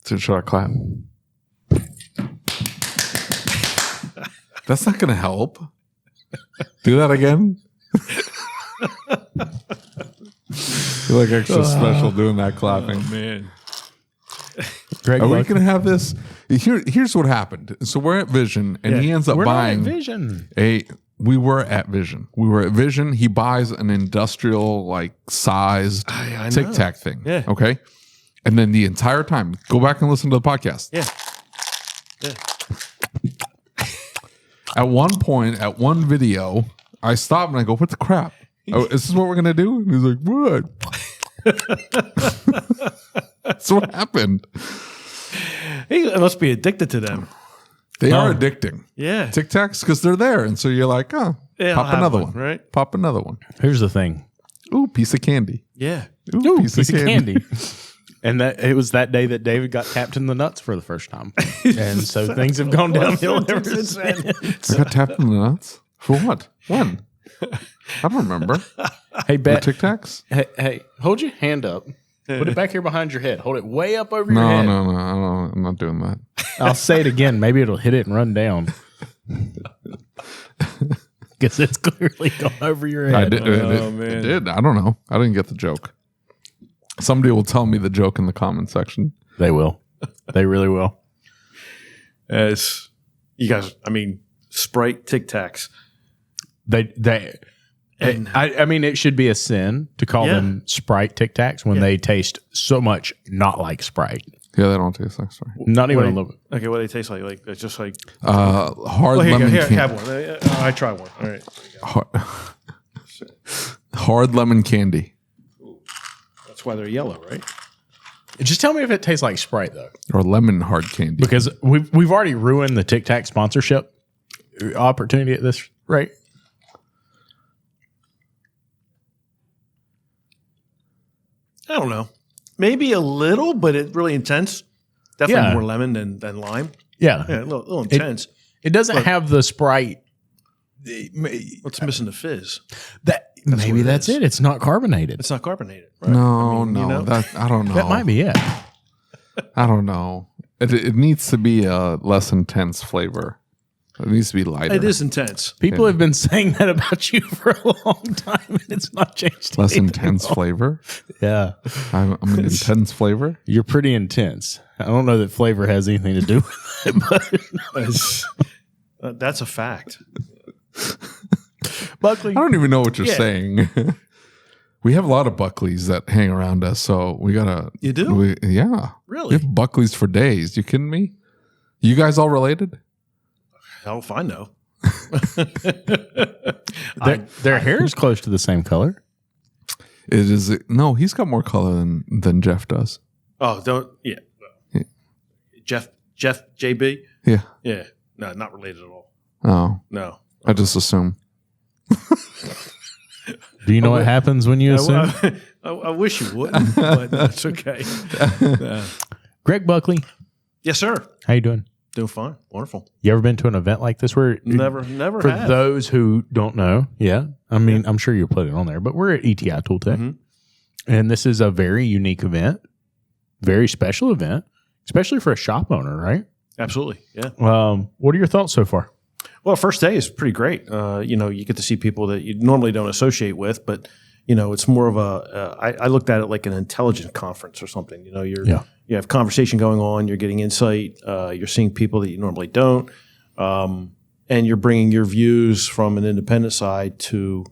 So should I clap? That's not going to help. Do that again. You're like extra special doing that clapping. Oh, man. Greg, are we going to have this? Here's what happened. So we're at Vision, and he ends up buying Vision. We were at Vision. He buys an industrial sized Tic Tac thing. Yeah. Okay. And then the entire time, go back and listen to the podcast. Yeah. At one point, at one video, I stop and I go, "What the crap? Oh, is this what we're gonna do?" And he's like, "What?" That's what happened. He must be addicted to them. They are addicting. Yeah. Tic Tacs, because they're there. And so you're like, oh, Yeah, pop I'll have another one, one. right? Pop another one. Here's the thing. Ooh, piece of candy. Yeah. Ooh, piece of candy. And it was that day that David got tapped in the nuts for the first time. And so things have gone downhill ever since then. I got tapped in the nuts? For what? When? I don't remember. Hey, The Bet. Tic Tacs? Hey, hold your hand up. Put it back here behind your head. Hold it way up over your No, head. no. I'm not doing that. I'll say it again. Maybe it'll hit it and run down. Because it's clearly gone over your head. I did. man. It did. I don't know. I didn't get the joke. Somebody will tell me the joke in the comment section. They will. They really will. As you guys, Sprite Tic Tacs. I mean, it should be a sin to call them Sprite Tic Tacs when they taste so much not like Sprite. Yeah, they don't taste like Sprite. Not even a little bit. Okay, what do they taste like? Like it's just like Hard lemon here, candy. have one. I try one. All right. Hard lemon candy. That's why they're yellow, right? Just tell me if it tastes like Sprite, though. Or lemon hard candy. Because we've already ruined the Tic Tac sponsorship opportunity at this rate. I don't know. Maybe a little, but it's really intense. Definitely Yeah. more lemon than lime. Yeah. Yeah, a little intense. It doesn't have the Sprite. What's missing the fizz? Maybe what it that's is. it. It's not carbonated. It's not carbonated. Right? No, I mean, that I don't know. That might be it. I don't know. It needs to be a less intense flavor. It needs to be lighter. It is intense. People have been saying that about you for a long time, and it's not changed. Less anything intense at all. flavor. Yeah. I'm an intense flavor. You're pretty intense. I don't know that flavor has anything to do with it, but That's a fact. Buckley. I don't even know what you're saying. We have a lot of Buckleys that hang around us, so we gotta. You do? Yeah. Really? We have Buckleys for days. You kidding me? You guys all related? Hell if I know. Their hair is close to the same color. It is. No, he's got more color than Jeff does. Oh, don't. Yeah. Jeff JB? Yeah. Yeah. No, not related at all. Oh, No. I just assume. Do you know what happens when you assume? I wish you wouldn't, but that's okay. Greg Buckley, Yes, sir. how you doing? Doing fine. Wonderful. You ever been to an event like this? Where Never For have. those who don't know, I'm sure you'll put it on there, but we're at ETI Tool Tech, and this is a very unique event, very special event, especially for a shop owner, right? Absolutely. Yeah. What are your thoughts so far? Well, first day is pretty great. You get to see people that you normally don't associate with, but it's more of I looked at it like an intelligence conference or something. You have conversation going on, you're getting insight, you're seeing people that you normally don't, and you're bringing your views from an independent side to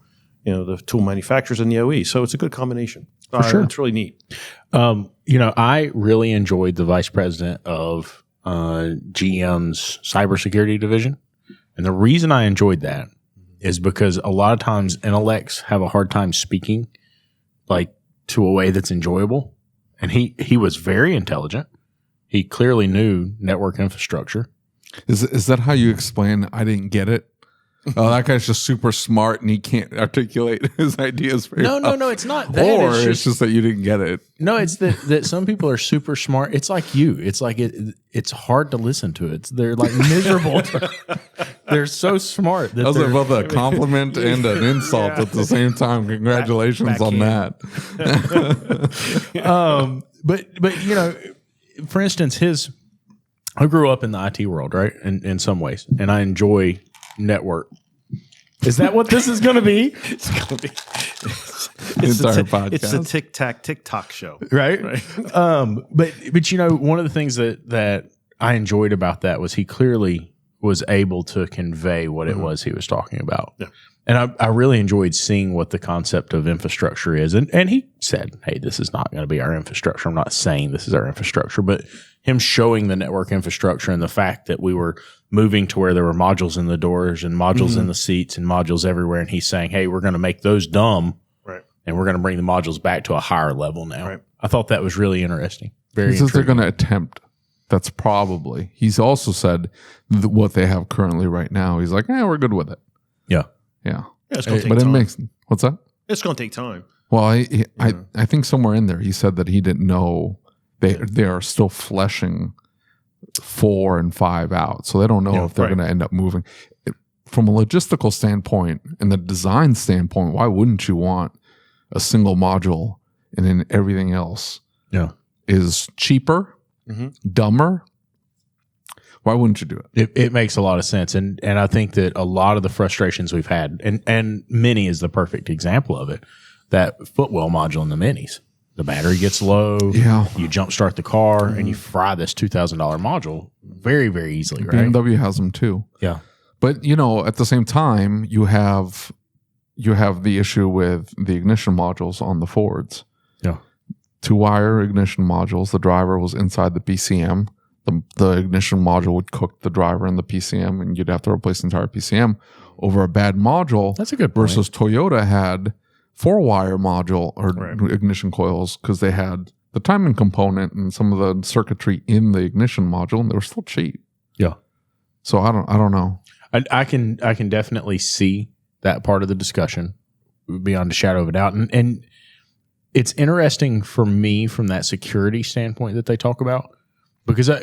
the tool manufacturers and the OE. So it's a good combination. For sure. It's really neat. I really enjoyed the vice president of GM's cybersecurity division. And the reason I enjoyed that is because a lot of times intellects have a hard time speaking to a way that's enjoyable. And he was very intelligent. He clearly knew network infrastructure. Is that how you explain I didn't get it? Oh, that guy's just super smart and he can't articulate his ideas very well. No, it's not that. Or it's just that you didn't get it. No, it's that some people are super smart. It's like you. It's like it's hard to listen to it. They're like miserable. They're so smart. That was both a compliment and an insult at the same time. Congratulations on that. But for instance, I grew up in the IT world, right? In some ways, and I enjoy network. Is that what this is going to be? It's going to be. It's the TikTok show, right? But one of the things that I enjoyed about that was he clearly was able to convey what it was he was talking about. Yeah. And I really enjoyed seeing what the concept of infrastructure is. And he said, hey, this is not going to be our infrastructure. I'm not saying this is our infrastructure, but him showing the network infrastructure and the fact that we were moving to where there were modules in the doors and modules in the seats and modules everywhere. And he's saying, hey, we're going to make those dumb. Right. And we're going to bring the modules back to a higher level now. Right. I thought that was really interesting. He says they're going to attempt. That's probably. He's also said what they have currently right now. He's like, we're good with it. Yeah. Yeah. It's going to take time. It makes, what's that? It's going to take time. Well, I think somewhere in there he said that he didn't know they are still fleshing 4 and 5 out. So they don't know if they're going to end up moving. From a logistical standpoint and the design standpoint, why wouldn't you want a single module and then everything else is cheaper, dumber? Why wouldn't you do it? It makes a lot of sense. And I think that a lot of the frustrations we've had, and Mini is the perfect example of it, that footwell module in the Minis. The battery gets low, you jump start the car, and you fry this $2,000 module very, very easily, right? BMW has them too. Yeah. But, at the same time, you have the issue with the ignition modules on the Fords. Yeah. 2-wire ignition modules. The driver was inside the PCM. The ignition module would cook the driver in the PCM, and you'd have to replace the entire PCM over a bad module. That's a good point. Versus Toyota had 4-wire module or ignition coils because they had the timing component and some of the circuitry in the ignition module, and they were still cheap. Yeah. So I don't know. I can definitely see that part of the discussion beyond a shadow of a doubt, and it's interesting for me from that security standpoint that they talk about. Because I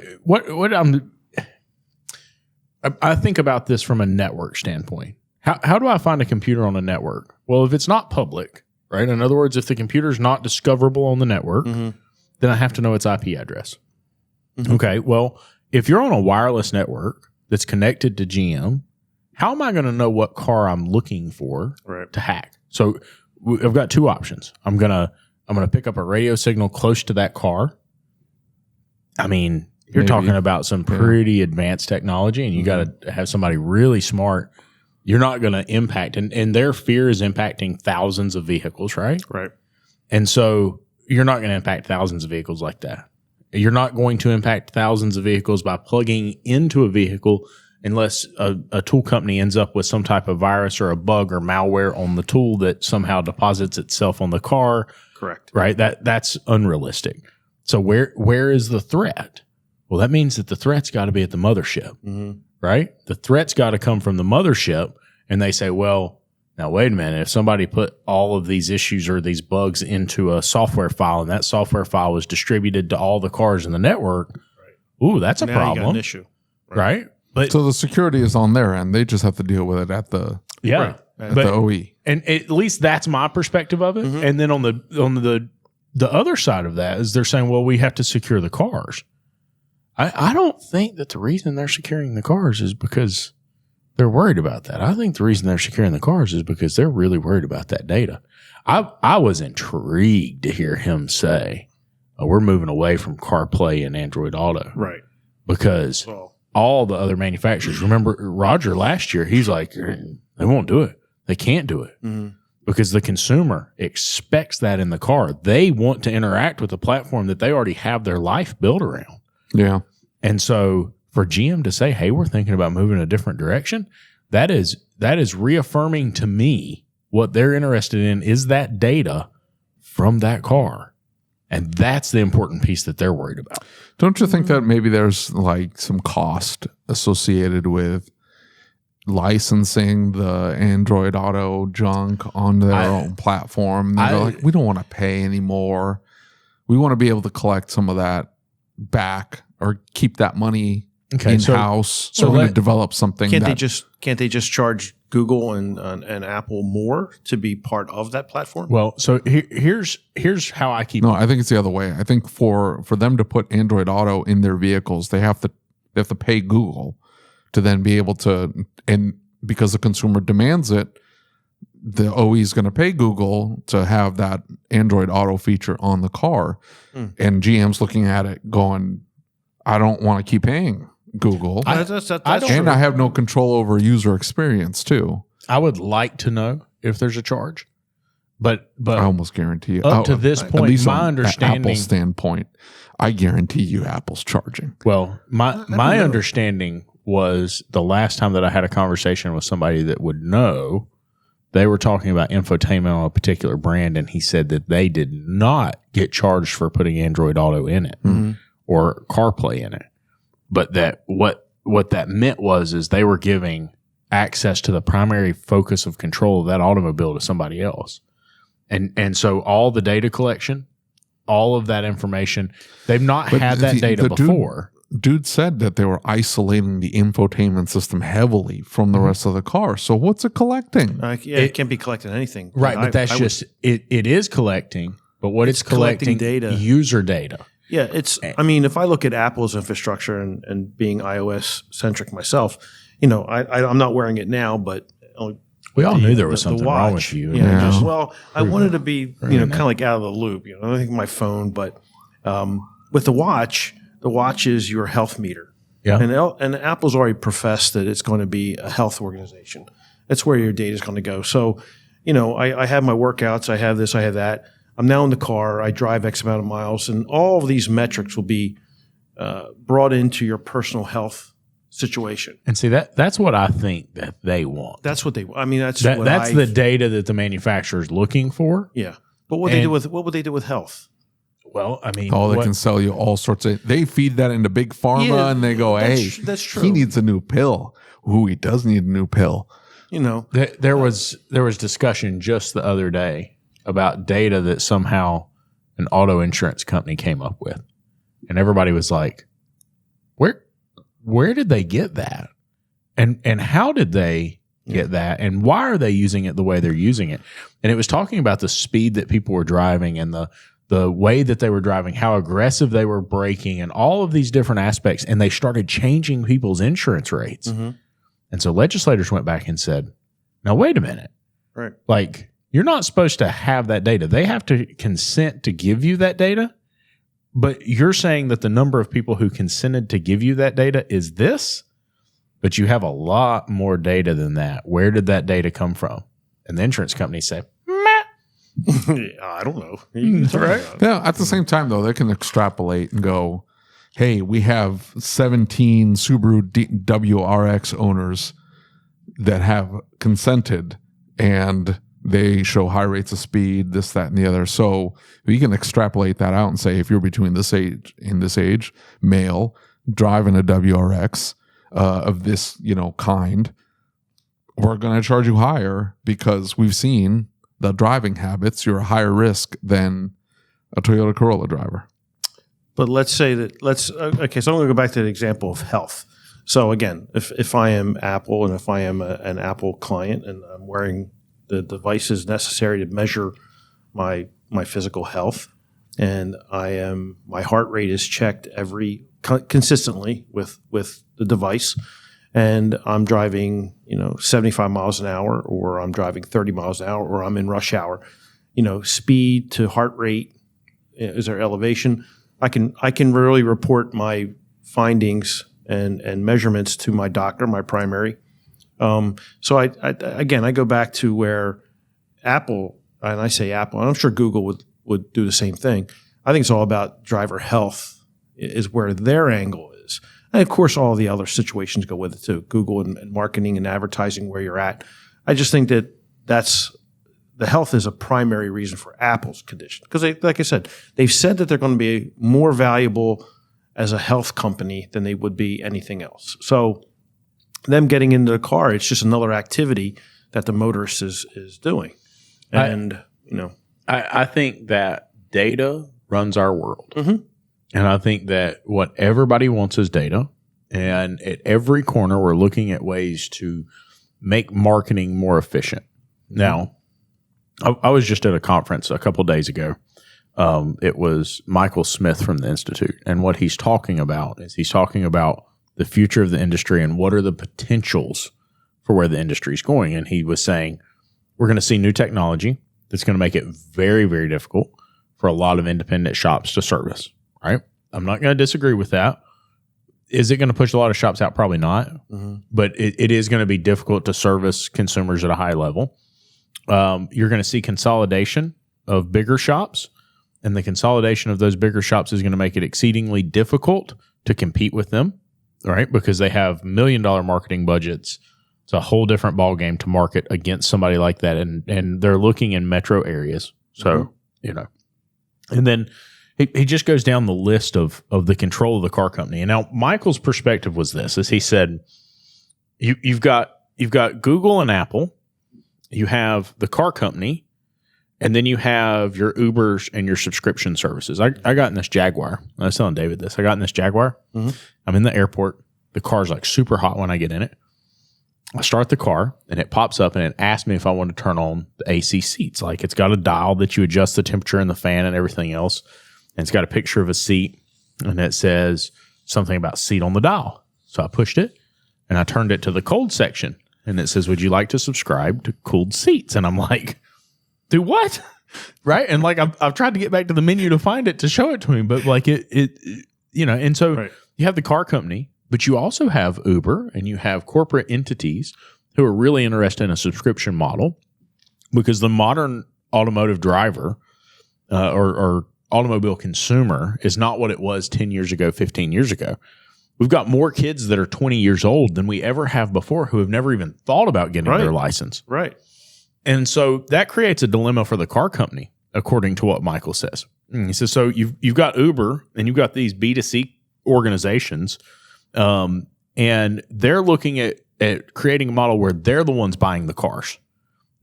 think about this from a network standpoint. How do I find a computer on a network? Well, if it's not public, right? In other words, if the computer is not discoverable on the network, then I have to know its IP address. Okay, well, if you're on a wireless network that's connected to GM, how am I going to know what car I'm looking for to hack? So I've got 2 options. I'm gonna pick up a radio signal close to that car. I mean, you're talking about some pretty advanced technology, and you got to have somebody really smart. You're not going to impact, and their fear is impacting thousands of vehicles, right? Right. And so you're not going to impact thousands of vehicles like that. You're not going to impact thousands of vehicles by plugging into a vehicle unless a tool company ends up with some type of virus or a bug or malware on the tool that somehow deposits itself on the car. Correct. Right? That's unrealistic. So where is the threat? Well, that means that the threat's got to be at the mothership, right? The threat's got to come from the mothership, and they say, well, now wait a minute. If somebody put all of these issues or these bugs into a software file, and that software file was distributed to all the cars in the network, ooh, that's a problem. You got an issue, right? But so the security is on their end. They just have to deal with it at the the OE. And at least that's my perspective of it. And then on the other side of that is they're saying, well, we have to secure the cars. I don't think that the reason they're securing the cars is because they're worried about that. I think the reason they're securing the cars is because they're really worried about that data. I was intrigued to hear him say, we're moving away from CarPlay and Android Auto. Right. Because all the other manufacturers, remember Roger last year, he's like, they won't do it. They can't do it. Because the consumer expects that in the car. They want to interact with a platform that they already have their life built around. Yeah. And so for GM to say, hey, we're thinking about moving in a different direction, that is reaffirming to me what they're interested in is that data from that car. And that's the important piece that they're worried about. Don't you think that maybe there's like some cost associated with licensing the Android Auto junk on their own platform? They're like, we don't want to pay anymore. We want to be able to collect some of that back or keep that money in-house. So we're going to develop something. Can't they just charge Google and Apple more to be part of that platform? Well, so here's how I keep. No, I think it's the other way. I think for them to put Android Auto in their vehicles, they have to pay Google to then be able to, and because the consumer demands it, the OE is going to pay Google to have that Android Auto feature on the car. And GM's looking at it going, I don't want to keep paying Google. I have no control over user experience too. I would like to know if there's a charge, but I almost guarantee you. Up to this point, at least my understanding, Apple's standpoint, I guarantee you Apple's charging. Well, my understanding was the last time that I had a conversation with somebody that would know, they were talking about infotainment on a particular brand, and he said that they did not get charged for putting Android Auto in it or CarPlay in it. But that what that meant is they were giving access to the primary focus of control of that automobile to somebody else. And so all the data collection, all of that information, they've not had that data before. Dude said that they were isolating the infotainment system heavily from the rest of the car. So what's it collecting? It can't be collecting anything. Right, but it is collecting, but what it's collecting data. User data. Yeah, if I look at Apple's infrastructure and being iOS centric myself, I'm not wearing it now, but we all knew there was something wrong with you. I wanted to be, kind of like out of the loop. I think my phone, but with the watch is your health meter. Yeah. And Apple's already professed that it's going to be a health organization. That's where your data is going to go. So, I have my workouts, I have this, I have that. I'm now in the car, I drive X amount of miles, and all of these metrics will be brought into your personal health situation. And see, that's what I think that they want. That's what they want. I mean, that's the data that the manufacturer is looking for. Yeah. But what would they do with health? Well, I mean, they can sell you all sorts of. They feed that into big pharma, and they go, "Hey, that's true. He needs a new pill. Ooh, he does need a new pill." There was discussion just the other day about data that somehow an auto insurance company came up with, and everybody was like, "Where did they get that? And how did they get that? And why are they using it the way they're using it?" And it was talking about the speed that people were driving and the way that they were driving, how aggressive they were braking, and all of these different aspects. And they started changing people's insurance rates. And so legislators went back and said, now, wait a minute. Right. Like, you're not supposed to have that data. They have to consent to give you that data. But you're saying that the number of people who consented to give you that data is this, but you have a lot more data than that. Where did that data come from? And the insurance companies say, I don't know. Right? Yeah. At the same time, though, they can extrapolate and go, "Hey, we have 17 Subaru WRX owners that have consented, and they show high rates of speed, this, that, and the other." So we can extrapolate that out and say, if you're between this age, male, driving a WRX of this, kind, we're going to charge you higher because we've seen the driving habits. You're a higher risk than a Toyota Corolla driver. But let's say that so I'm going to go back to the example of health. So again, if I am Apple and if I am an Apple client and I'm wearing the devices necessary to measure my physical health, and my heart rate is checked consistently with the device, and I'm driving 75 miles an hour, or I'm driving 30 miles an hour, or I'm in rush hour, speed to heart rate, is there elevation? I can really report my findings and measurements to my doctor, my primary. So I go back to where Apple, and I say Apple, and I'm sure Google would do the same thing. I think it's all about driver health is where their angle is. And of course, all the other situations go with it too. Google and marketing and advertising where you're at. I just think that's the health is a primary reason for Apple's condition. Because like I said, they've said that they're going to be more valuable as a health company than they would be anything else. So them getting into the car, it's just another activity that the motorist is doing. And, I think that data runs our world. Mm-hmm. And I think that what everybody wants is data. And at every corner, we're looking at ways to make marketing more efficient. Now, I was just at a conference a couple of days ago. It was Michael Smith from the Institute. And what he's talking about is the future of the industry and what are the potentials for where the industry is going. And he was saying, we're going to see new technology that's going to make it very, very difficult for a lot of independent shops to service, right? I'm not going to disagree with that. Is it going to push a lot of shops out? Probably not. But it is going to be difficult to service consumers at a high level. You're going to see consolidation of bigger shops, and the consolidation of those bigger shops is going to make it exceedingly difficult to compete with them, right? Because they have $1 million marketing budgets. It's a whole different ballgame to market against somebody like that, and they're looking in metro areas. So, and then he just goes down the list of the control of the car company. And now Michael's perspective was this, as he said, you've got Google and Apple, you have the car company, and then you have your Ubers and your subscription services. I got in this Jaguar. I was telling David this. I got in this Jaguar. I'm in the airport. The car's like super hot when I get in it. I start the car, and it pops up, and it asks me if I want to turn on the AC seats. Like, it's got a dial that you adjust the temperature and the fan and everything else. And it's got a picture of a seat, and it says something about seat on the dial. So I pushed it, and I turned it to the cold section, and it says, would you like to subscribe to cooled seats? And I'm like, do what? Right? And like, I've tried to get back to the menu to find it to show it to him, but like and so you have the car company, but you also have Uber and you have corporate entities who are really interested in a subscription model, because the modern automotive driver or automobile consumer is not what it was 10 years ago, 15 years ago. We've got more kids that are 20 years old than we ever have before who have never even thought about getting their license. Right. And so that creates a dilemma for the car company, according to what Michael says. He says, so you've got Uber and you've got these B2C organizations, and they're looking at creating a model where they're the ones buying the cars,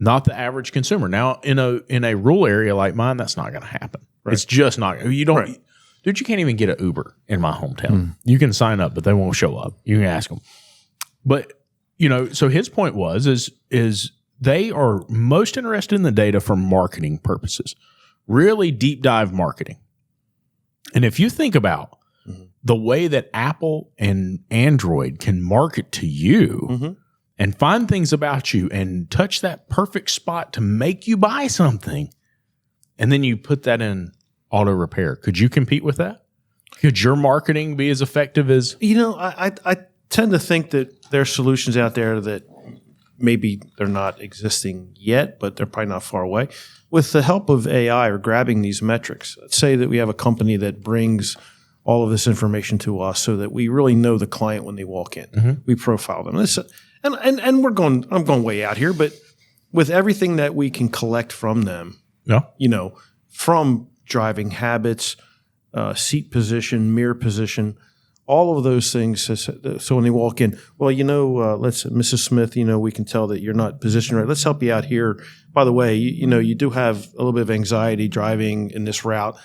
not the average consumer. Now, in a rural area like mine, that's not going to happen. Right. It's just not. You don't, dude. You can't even get an Uber in my hometown. You can sign up, but they won't show up. You can ask them. But so his point is they are most interested in the data for marketing purposes, really deep dive marketing. And if you think about the way that Apple and Android can market to you and find things about you and touch that perfect spot to make you buy something, and then you put that in auto repair, could you compete with that? Could your marketing be as effective as? I tend to think that there are solutions out there that maybe they're not existing yet, but they're probably not far away. With the help of AI or grabbing these metrics, let's say that we have a company that brings all of this information to us so that we really know the client when they walk in. We profile them. And I'm going way out here, but with everything that we can collect from them, from driving habits, seat position, mirror position, all of those things. So when they walk in, Mrs. Smith, we can tell that you're not positioned right. Let's help you out here. By the way, you do have a little bit of anxiety driving in this route.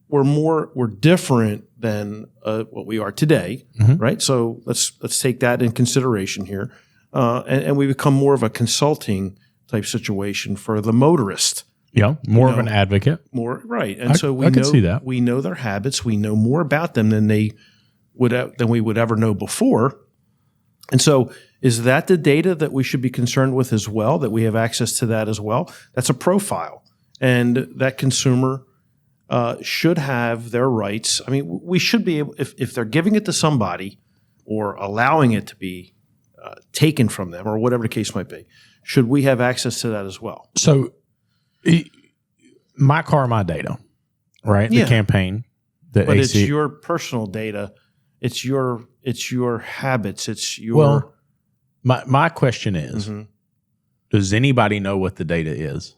We're different than what we are today, right? So let's take that in consideration here, and we become more of a consulting type situation for the motorist. Yeah, more of an advocate. More right, and so we can see that. We know their habits. We know more about them than we would ever know before. And so, is that the data that we should be concerned with as well? That we have access to that as well? That's a profile, and that consumer should have their rights. I mean, we should be able, if they're giving it to somebody or allowing it to be taken from them, or whatever the case might be, should we have access to that as well? So, my car, my data, right? Yeah. The campaign, but it's your personal data. It's your habits. It's your. Well, my question is, does anybody know what the data is?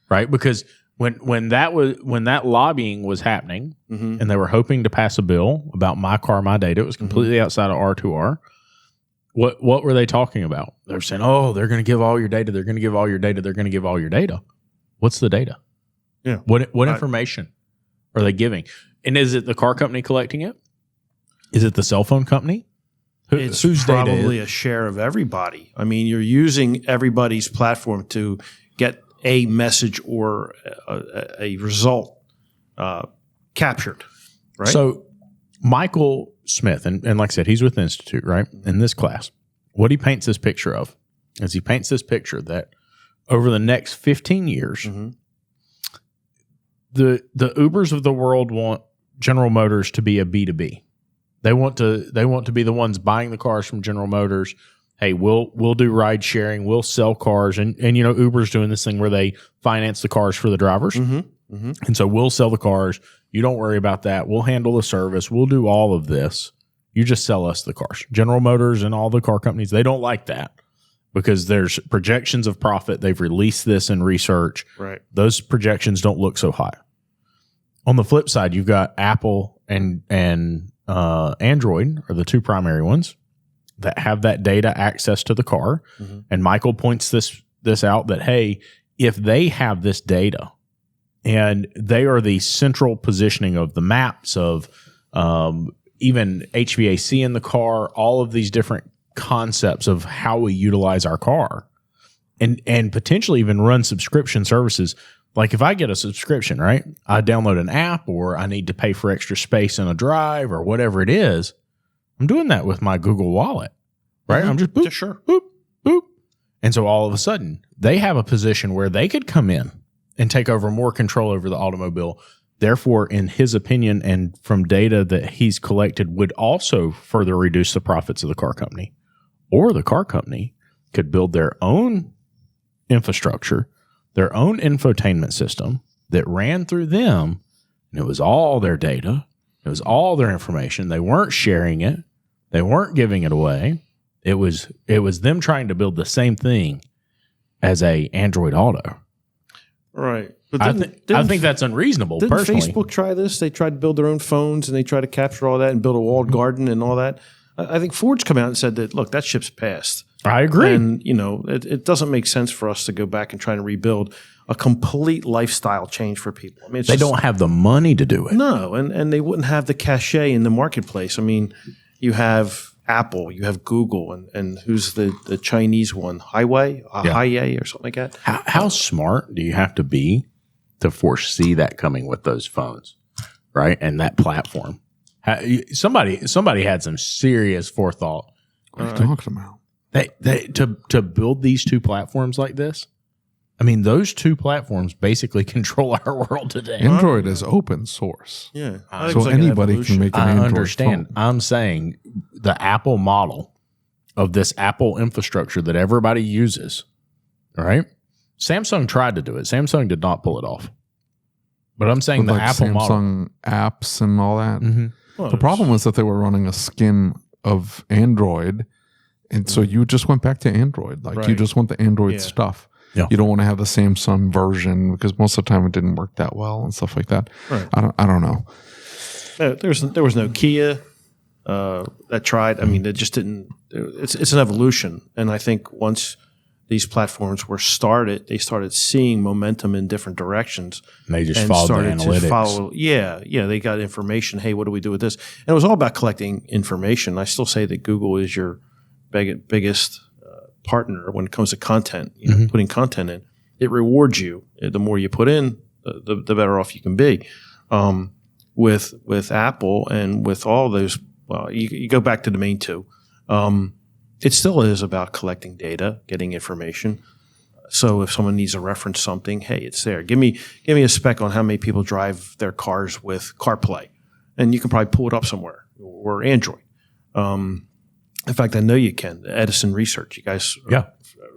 Right, because when that lobbying was happening, and they were hoping to pass a bill about my car, my data, it was completely outside of R2R. What were they talking about? They're saying, oh, they're going to give all your data. They're going to give all your data. They're going to give all your data. What's the data? Yeah. What information are they giving? And is it the car company collecting it? Is it the cell phone company? It's probably a share of everybody. I mean, you're using everybody's platform to get a message or a result captured, right? So Michael Smith, and like I said, he's with the Institute, right? In this class, what he paints this picture of is he paints this picture that over the next 15 years, the Ubers of the world want General Motors to be a B2B. They want to be the ones buying the cars from General Motors. Hey, we'll do ride sharing, we'll sell cars, and Uber's doing this thing where they finance the cars for the drivers, and so we'll sell the cars. You don't worry about that. We'll handle the service. We'll do all of this. You just sell us the cars. General Motors and all the car companies, they don't like that because there's projections of profit. They've released this in research. Right. Those projections don't look so high. On the flip side, you've got Apple and Android are the two primary ones that have that data access to the car. And Michael points this out that, hey, if they have this data and they are the central positioning of the maps of even HVAC in the car, all of these different concepts of how we utilize our car and potentially even run subscription services. Like if I get a subscription, right, I download an app or I need to pay for extra space in a drive or whatever it is, I'm doing that with my Google Wallet, right? I'm just boop, boop, boop. And so all of a sudden they have a position where they could come in and take over more control over the automobile. Therefore, in his opinion and from data that he's collected, would also further reduce the profits of the car company. Or the car company could build their own infrastructure, their own infotainment system that ran through them, and it was all their data. It was all their information. They weren't sharing it. They weren't giving it away. It was them trying to build the same thing as a Android Auto. Right. But I think that's unreasonable, didn't personally. Facebook try this? They tried to build their own phones, and they tried to capture all that and build a walled garden and all that. I think Ford's come out and said that, look, that ship's passed. I agree. And, it doesn't make sense for us to go back and try to rebuild a complete lifestyle change for people. I mean, they don't have the money to do it. No, and they wouldn't have the cachet in the marketplace. I mean, you have Apple, you have Google, and who's the Chinese one? Highway or something like that. How smart do you have to be to foresee that coming with those phones, right? And that platform. Somebody had some serious forethought. What are you talking about? To build these two platforms like this. I mean, those two platforms basically control our world today. Android is open source. Yeah. So anybody can make an Android I understand. phone. I'm saying the Apple model of this Apple infrastructure that everybody uses, right? Samsung tried to do it. Samsung did not pull it off. But I'm saying With the Apple Samsung apps and all that. Well, The problem was that they were running a skin of Android, and so you just went back to Android. Like you just want the Android stuff. Yeah. You don't want to have the Samsung version because most of the time it didn't work that well and stuff like that. Right. I don't know. There was no Kia that tried. I mean, it just didn't. It's an evolution, and I think once these platforms were started, they started seeing momentum in different directions. And they just followed the analytics. They got information. Hey, what do we do with this? And it was all about collecting information. I still say that Google is your biggest partner when it comes to content, putting content in. It rewards you. The more you put in, the better off you can be. With Apple and with all those, you go back to the main two. It still is about collecting data, getting information. So if someone needs to reference something, hey, it's there. Give me a spec on how many people drive their cars with CarPlay, and you can probably pull it up somewhere, or Android. In fact, I know you can. The Edison Research, you guys,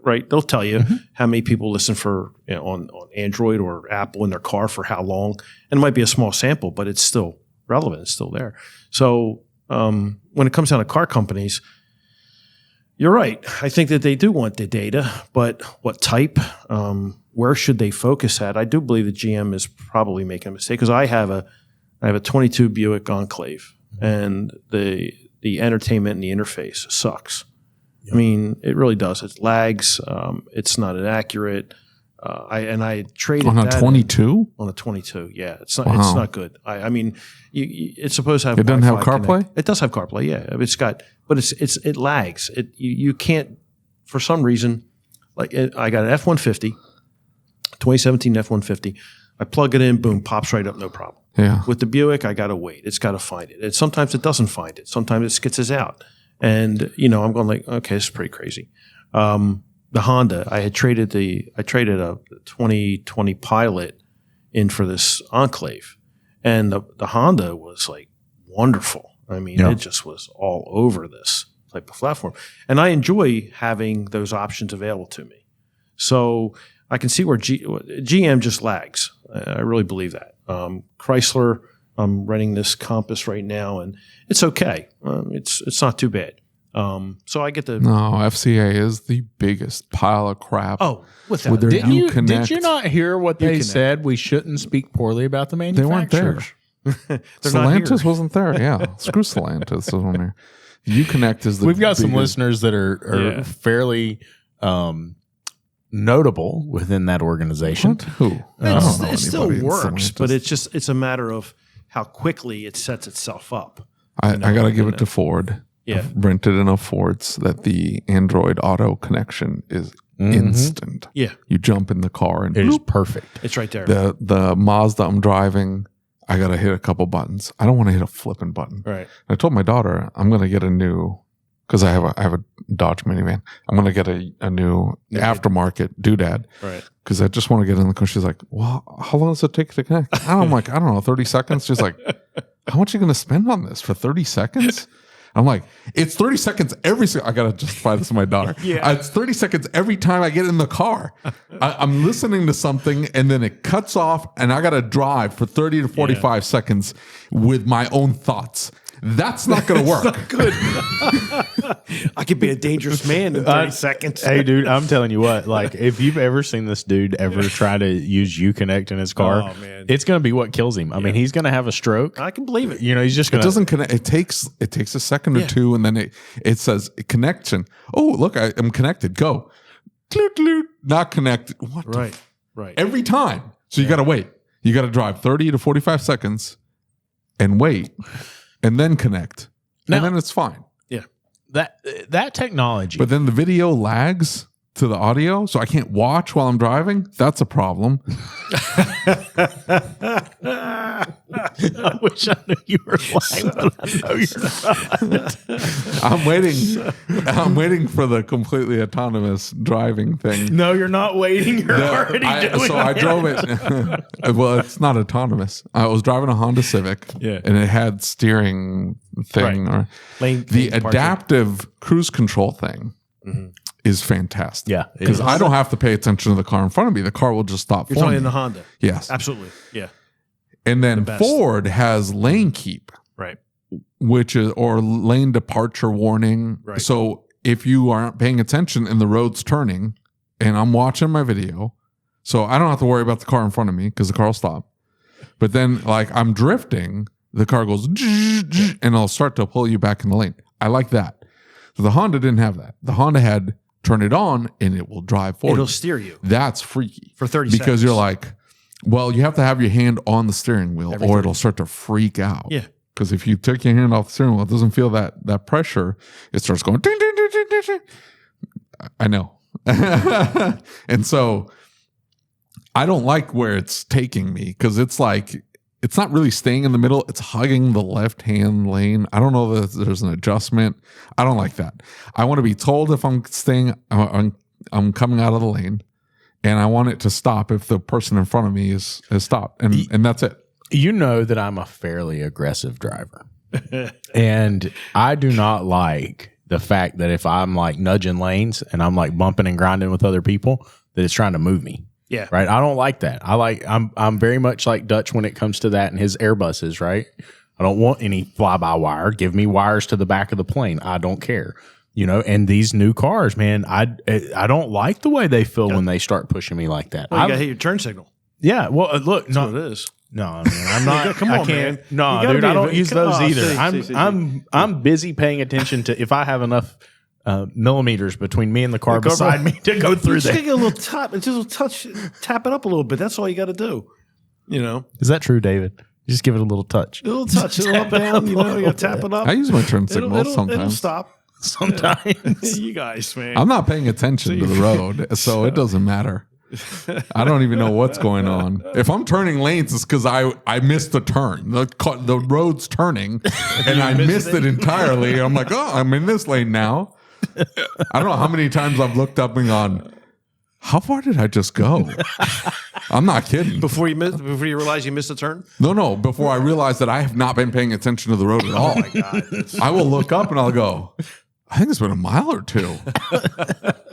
right? They'll tell you how many people listen for on Android or Apple in their car for how long, and it might be a small sample, but it's still relevant. It's still there. So when it comes down to car companies, you're right. I think that they do want the data, but what type? Where should they focus at? I do believe that GM is probably making a mistake because I have a 22 Buick Enclave, and the entertainment and the interface sucks. I mean, it really does. It lags. It's not inaccurate. I traded on a 22. On a 22, yeah, it's not good. I mean, it's supposed to have. It doesn't have Wi-Fi CarPlay. Connect. It does have CarPlay, yeah. But it lags. You can't for some reason. Like I got an F-150, 2017 F-150. I plug it in, boom, pops right up, no problem. Yeah. With the Buick, I got to wait. It's got to find it. And sometimes it doesn't find it. Sometimes it skitzes out. And I'm going like, okay, this is pretty crazy. The Honda, I traded a 2020 Pilot in for this Enclave, and the Honda was like wonderful. I mean, it just was all over this type of platform, and I enjoy having those options available to me. So I can see where GM just lags. I really believe that. Chrysler, I'm renting this Compass right now, and it's okay. It's not too bad. So I get the FCA is the biggest pile of crap. Oh, without did you not hear what they said? We shouldn't speak poorly about the manufacturers. They weren't there. Stellantis wasn't there. Yeah, screw Stellantis. Wasn't there. Uconnect is the. We've got some listeners that are fairly notable within that organization. What? Who? It still works, but it's a matter of how quickly it sets itself up. I got to give it to Ford. Yeah. I've rented enough Fords that the Android Auto connection is instant. Yeah. You jump in the car and it is perfect. It's right there. The Mazda I'm driving, I got to hit a couple buttons. I don't want to hit a flipping button. Right. I told my daughter I'm going to get a new, because I have a Dodge minivan. I'm going to get a new aftermarket doodad. Right. Because I just want to get in the car. She's like, well, how long does it take to connect? I'm like, I don't know, 30 seconds. She's like, how much are you going to spend on this for 30 seconds? I'm like, it's 30 seconds every I got to justify this to my daughter. It's 30 seconds every time I get in the car. I'm listening to something and then it cuts off and I got to drive for 30 to 45 seconds with my own thoughts. That's not going to work. Not good. I could be a dangerous man in 30 seconds. Hey, dude, I'm telling you what. Like, if you've ever seen this dude ever try to use Uconnect in his car, it's going to be what kills him. I mean, he's going to have a stroke. I can believe it. He's just going to. It doesn't connect. It takes a second or two, and then it says connection. Oh, look, I am connected. Go. Not connected. What? Right. Every time. So you got to wait. You got to drive 30 to 45 seconds and wait. And then connect. And then it's fine. Yeah. That technology. But then the video lags to the audio, so I can't watch while I'm driving. That's a problem. I wish I knew you were lying, but I know you're not. I'm waiting for the completely autonomous driving thing. No, you're not waiting. You're already doing it. So I drove it. Well, it's not autonomous. I was driving a Honda Civic, and it had steering thing or the adaptive cruise control thing. Is fantastic. Yeah. Because I don't have to pay attention to the car in front of me. The car will just stop for me. You're talking in the Honda. Yes. Absolutely. Yeah. And then Ford has lane keep. Right. Which is, or lane departure warning. Right. So if you aren't paying attention and the road's turning and I'm watching my video, so I don't have to worry about the car in front of me because the car will stop. But then like I'm drifting, the car goes and it'll start to pull you back in the lane. I like that. So the Honda didn't have that. The Honda had turn it on and it will drive forward. It'll steer you. That's freaky. For 30 seconds. Because you're like, well, you have to have your hand on the steering wheel or it'll start to freak out. Yeah. Because if you take your hand off the steering wheel, it doesn't feel that pressure. It starts going ding, ding, ding, ding, ding. I know. And so I don't like where it's taking me because it's like, it's not really staying in the middle. It's hugging the left-hand lane. I don't know that there's an adjustment. I don't like that. I want to be told if I'm staying, I'm coming out of the lane, and I want it to stop if the person in front of me is stopped, and that's it. You know that I'm a fairly aggressive driver, and I do not like the fact that if I'm like nudging lanes and I'm like bumping and grinding with other people, that it's trying to move me. Yeah. Right. I don't like that. I'm very much like Dutch when it comes to that and his Airbuses, right? I don't want any fly-by-wire. Give me wires to the back of the plane. I don't care. And these new cars, man, I don't like the way they feel when they start pushing me like that. Well, you got to hit your turn signal. Yeah. Well, look. That's what it is. No, I mean, I'm not. Come on, man. No, dude, I don't use those either. I'm busy paying attention to if I have enough millimeters between me and the car beside me to go through there. Just take a little tap, and just tap it up a little bit. That's all you got to do. Is that true, David? You just give it a little touch. A little touch, a little up down. You got to tap it up. I use my turn signals sometimes. It'll stop. Sometimes. You guys, man. I'm not paying attention to the road, so it doesn't matter. I don't even know what's going on. If I'm turning lanes, it's because I missed the turn. The road's turning, and I missed it entirely. I'm like, oh, I'm in this lane now. I don't know how many times I've looked up and gone, how far did I just go? I'm not kidding. Before you realize you missed a turn? No. Before I realize that I have not been paying attention to the road at all. Oh my God. I will look up and I'll go, I think it's been a mile or two.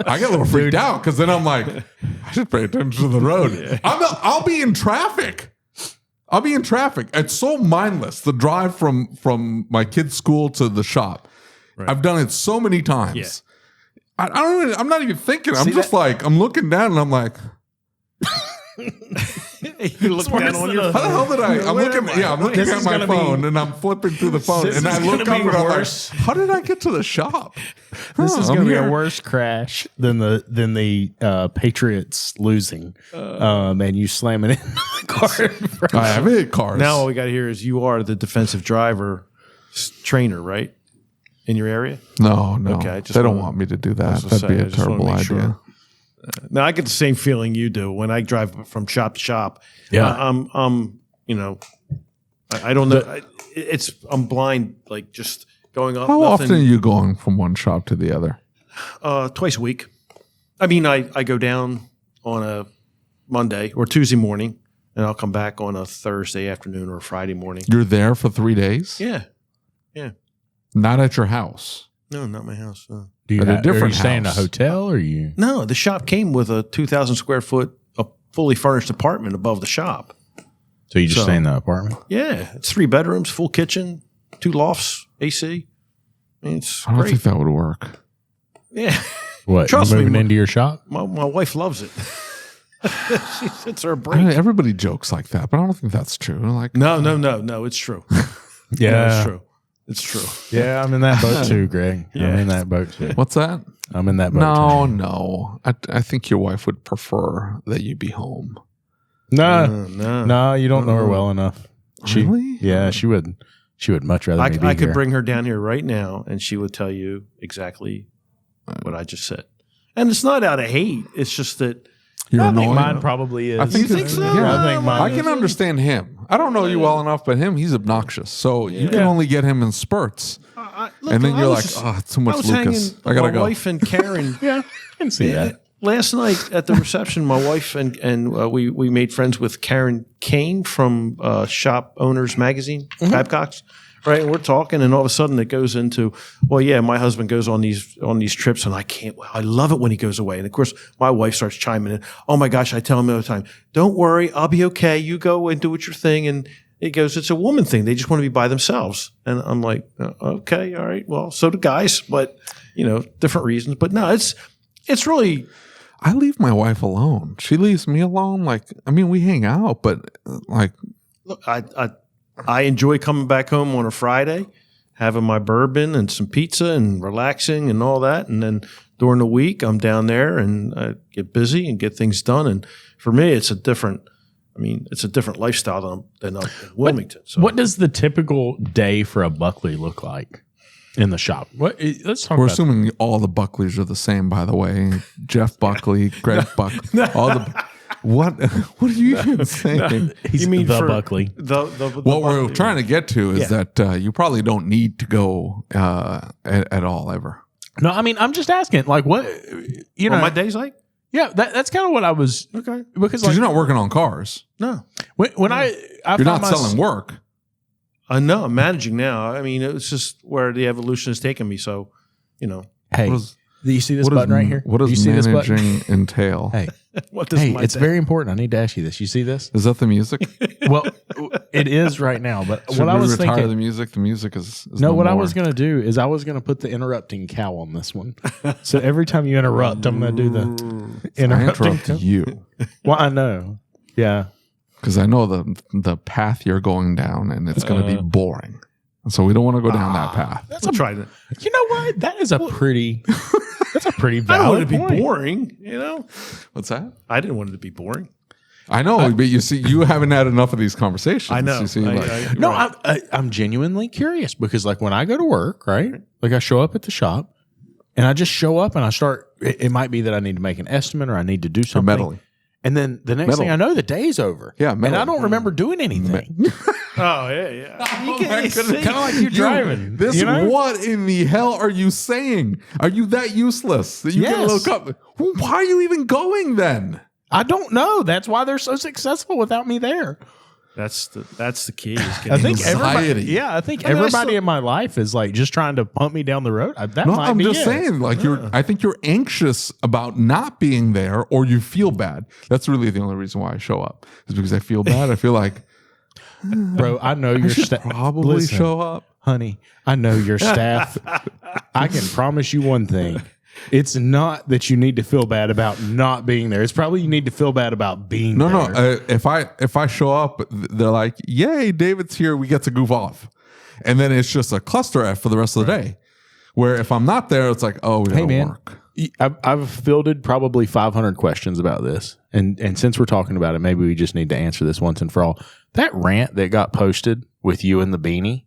I get a little freaked out because then I'm like, I should pay attention to the road. Yeah. I'll be in traffic. It's so mindless. The drive from my kid's school to the shop. Right. I've done it so many times. Yeah. I'm not even thinking. I'm just like, I'm looking down and I'm like, you look down on your phone. How the hell did I? I'm looking at my phone and I'm flipping through the phone and I look up and I'm like, how did I get to the shop? This is going to be a worse crash than the Patriots losing and you slamming in the car. I have hit cars. Now all we got here is you are the defensive driver trainer, right? In your area? No. Okay, they don't want me to do that. That'd be a terrible idea. Sure. Now I get the same feeling you do when I drive from shop to shop. Yeah, I don't know. I'm blind, like just going up. How often are you going from one shop to the other? Twice a week. I mean, I go down on a Monday or Tuesday morning, and I'll come back on a Thursday afternoon or a Friday morning. You're there for 3 days? Yeah. Not at your house? No, not my house. No. Are you staying in a hotel or you? No, the shop came with a 2,000 square foot, a fully furnished apartment above the shop. So you just stay in the apartment? Yeah, it's 3 bedrooms, full kitchen, 2 lofts, AC. I mean, it's I don't great. think that would work. Yeah. What? Trust you moving me, into your shop? My wife loves it. It's her break. Everybody jokes like that, but I don't think that's true. Like, no, it's true. Yeah, no, it's true. It's true. Yeah, I'm in that boat too, Greg. Yeah. I'm in that boat too. What's that? I'm in that boat too. No. I think your wife would prefer that you be home. No, you don't know her well enough. Really? Yeah, she would much rather me be I could here. bring her down here right now, and she would tell you exactly what I just said. And it's not out of hate. It's just that I think mine probably is. I think you think so? Yeah, I think mine I can understand him. I don't know you well enough, but he's obnoxious. So you can only get him in spurts. Look, and then you're like, oh, too much Lucas. I gotta go. My wife and Karen. Yeah, I can see that. Last night at the reception, my wife and we made friends with Karen Kane from Shop Owners Magazine, Babcock's. Right, and we're talking, and all of a sudden it goes into, well, yeah, my husband goes on these trips, and I love it when he goes away. And of course, my wife starts chiming in. Oh my gosh, I tell him all the time, don't worry, I'll be okay. You go and do what your thing. And it goes, it's a woman thing. They just want to be by themselves. And I'm like, okay, all right, well, so do guys, but different reasons. But no, it's really. I leave my wife alone. She leaves me alone. Like, I mean, we hang out, but like, look, I enjoy coming back home on a Friday, having my bourbon and some pizza and relaxing and all that. And then during the week, I'm down there and I get busy and get things done. And for me, it's a different lifestyle than up in Wilmington. So. What does the typical day for a Buckley look like in the shop? Let's talk. We're assuming all the Buckleys are the same, by the way. Jeff Buckley, Greg Buckley, all the. What are you even saying? You mean the Buckley? What we're trying to get to is that you probably don't need to go at all ever. No, I mean I'm just asking, like what what my day's like. Yeah, that's kind of what I was. Okay, because you're not working on cars. No, when you're not selling work. No, I'm managing now. I mean, it's just where the evolution has taken me. So, Hey, do you see this button right here? What does managing entail? Hey. What does it's very important. I need to ask you this. You see this? Is that the music? Well, it is right now. But Should what I was retire thinking, the music. The music is no. What I was going to do is I was going to put the interrupting cow on this one. So every time you interrupt, I'm going to do the interrupting. I interrupt you. Well, I know. Yeah, because I know the path you're going down, and it's going to be boring. So we don't want to go down that path. That's try that. You know what? That is a pretty. That's a pretty valid. I don't want it to point. be boring. You know. What's that? I didn't want it to be boring. I know, but you see, you haven't had enough of these conversations. I know. You see, I'm genuinely curious because, like, when I go to work, right? Like, I show up at the shop, and I just show up and I start. It might be that I need to make an estimate or I need to do something. meddling. And then the next thing I know, the day's over. Yeah, and I don't remember doing anything. Oh yeah. Kind of like you're driving. What in the hell are you saying? Are you that useless that you get a little cup? Why are you even going then? I don't know. That's why they're so successful without me there. That's the key. I think anxiety. Everybody in my life is like just trying to pump me down the road. I'm just saying, like I think you're anxious about not being there, or you feel bad. That's really the only reason why I show up is because I feel bad. I feel like, bro, I know your staff probably show up, honey. I know your staff. I can promise you one thing. It's not that you need to feel bad about not being there. It's probably you need to feel bad about being there. No. If I show up, they're like, "Yay, David's here. We get to goof off," and then it's just a cluster F for the rest of the day. Where if I'm not there, it's like, "Oh, we gotta work." I've fielded probably 500 questions about this, and since we're talking about it, maybe we just need to answer this once and for all. That rant that got posted with you and the beanie.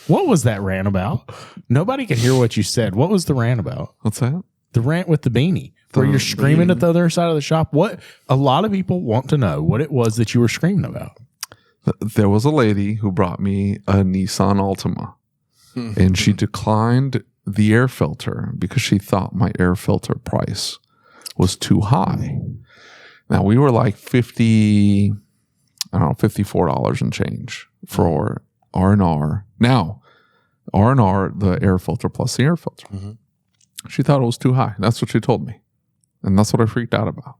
What was that rant about? Nobody can hear what you said. What was the rant about? What's that? The rant with the beanie, where you're screaming at the other side of the shop. What a lot of people want to know what it was that you were screaming about. There was a lady who brought me a Nissan Altima, and she declined the air filter because she thought my air filter price was too high. Now we were like $54 and change for R&R. Now R&R, the air filter plus the air filter. Mm-hmm. She thought it was too high. That's what she told me. And that's what I freaked out about.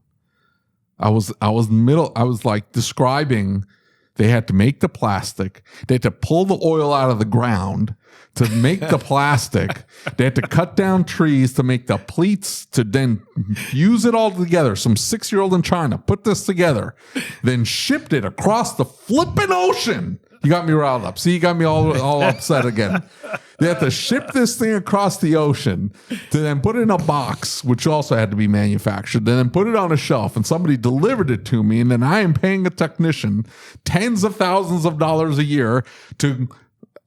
I was like describing, they had to make the plastic. They had to pull the oil out of the ground to make the plastic. They had to cut down trees to make the pleats to then fuse it all together. Some 6-year-old in China put this together, then shipped it across the flipping ocean. You got me riled up. See, you got me all upset again. They had to ship this thing across the ocean to then put it in a box, which also had to be manufactured, and then put it on a shelf, and somebody delivered it to me, and then I am paying a technician tens of thousands of dollars a year to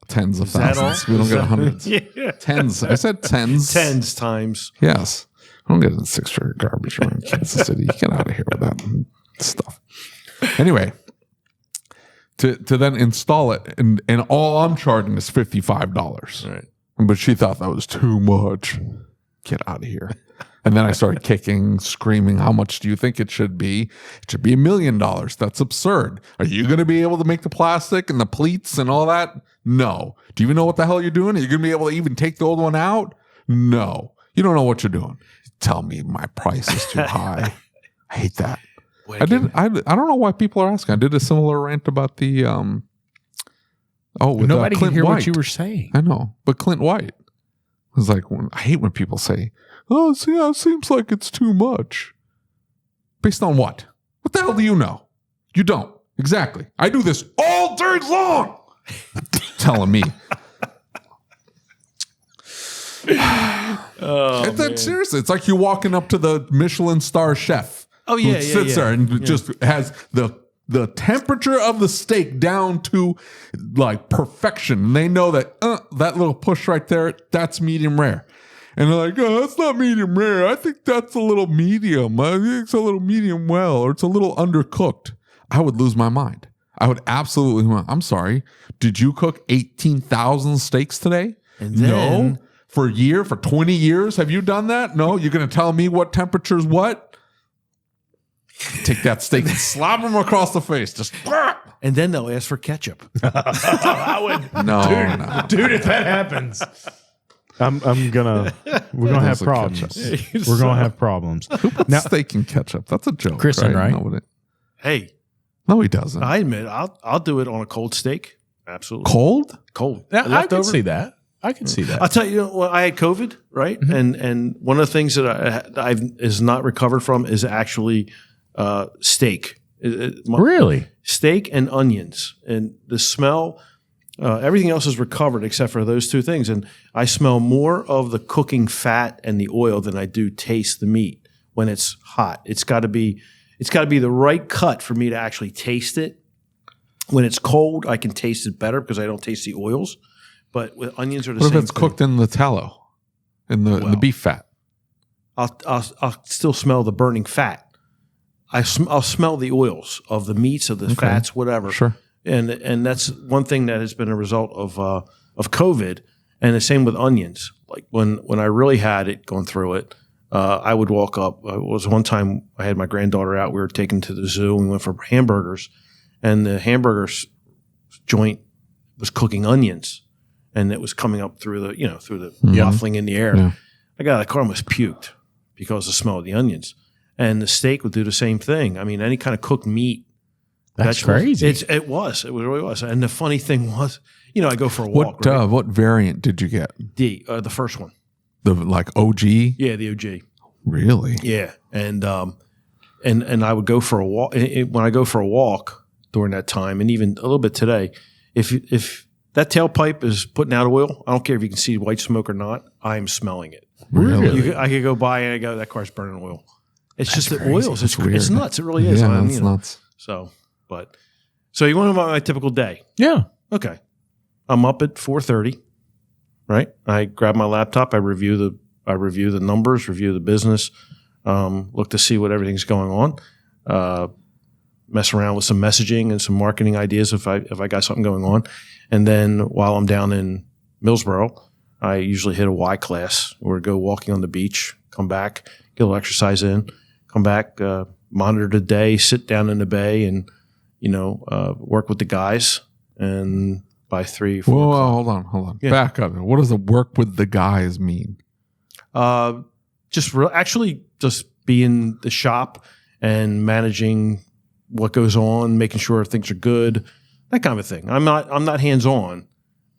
tens of thousands. We don't get hundreds. Yeah. Tens. I said tens. Tens times. Yes. I don't get in 6-figure garbage around Kansas City. Get out of here with that stuff. Anyway. To then install it, and all I'm charging is $55. Right. But she thought that was too much. Get out of here. And then I started kicking, screaming, how much do you think it should be? It should be $1 million. That's absurd. Are you going to be able to make the plastic and the pleats and all that? No. Do you even know what the hell you're doing? Are you going to be able to even take the old one out? No. You don't know what you're doing. Tell me my price is too high. I hate that. I don't know why people are asking. I did a similar rant about the nobody Clint can hear White. what you were saying. I know, but Clint White was like, I hate when people say, "Oh, see, it seems like it's too much." Based on what? What the hell do you know? You don't. Exactly. I do this all day long. Telling me. Seriously, it's like you walking up to the Michelin star chef. Oh yeah, who sits there and just has the temperature of the steak down to like perfection. And they know that that little push right there, that's medium rare. And they're like, "Oh, that's not medium rare. I think that's a little medium. I think it's a little medium well, or it's a little undercooked." I would lose my mind. I would absolutely. I'm sorry. Did you cook 18,000 steaks today? And then, no. For 20 years, have you done that? No. You're going to tell me what temperature's what? Take that steak and slap them across the face. Just and then they'll ask for ketchup. I would, no, dude. If that happens, we're gonna have problems. We're gonna have problems. Who puts steak and ketchup? That's a joke, Kristen, right? Hey, no, he doesn't. I admit, I'll do it on a cold steak. Absolutely, cold. I can see that. I can see that. I'll tell you, I had COVID, right? Mm-hmm. And one of the things that I've is not recovered from is actually steak. Really? Steak and onions. And the smell Everything else is recovered except for those two things. And I smell more of the cooking fat and the oil than I do taste the meat when it's hot. It's got to be the right cut for me to actually taste it. When it's cold, I can taste it better because I don't taste the oils. But with onions are the same thing. What if it's cooked in the tallow, in the beef fat? I'll still smell the burning fat. I'll smell the oils of the meats, of the fats, whatever. Sure. And that's one thing that has been a result of COVID, and the same with onions. Like when I really had it going through it, I would walk up. It was one time I had my granddaughter out. We were taken to the zoo. And we went for hamburgers, and the hamburgers joint was cooking onions, and it was coming up through the muffling in the air. Yeah. I got out of the car and almost puked because of the smell of the onions. And the steak would do the same thing. I mean, any kind of cooked meat. That's crazy. It really was. And the funny thing was, I go for a walk. What variant did you get? The first one. The OG? Yeah, the OG. Really? Yeah, and I would go for a walk. When I go for a walk during that time, and even a little bit today, if that tailpipe is putting out oil, I don't care if you can see white smoke or not, I am smelling it. Really? I could go by and I go, that car's burning oil. It's just the crazy. oils. It's nuts. It really is. Yeah, it's nuts. So you want to know about my typical day? Yeah. Okay. I'm up at 4:30, right? I grab my laptop. I review the numbers, review the business, look to see what everything's going on, mess around with some messaging and some marketing ideas if I got something going on. And then while I'm down in Millsboro, I usually hit a Y class or go walking on the beach, come back, get a little exercise in, come back, monitor the day, sit down in the bay and, work with the guys. And by 3, 4 Whoa, hold on. Yeah. Back up. What does the work with the guys mean? Just be in the shop and managing what goes on, making sure things are good, that kind of thing. I'm not hands on,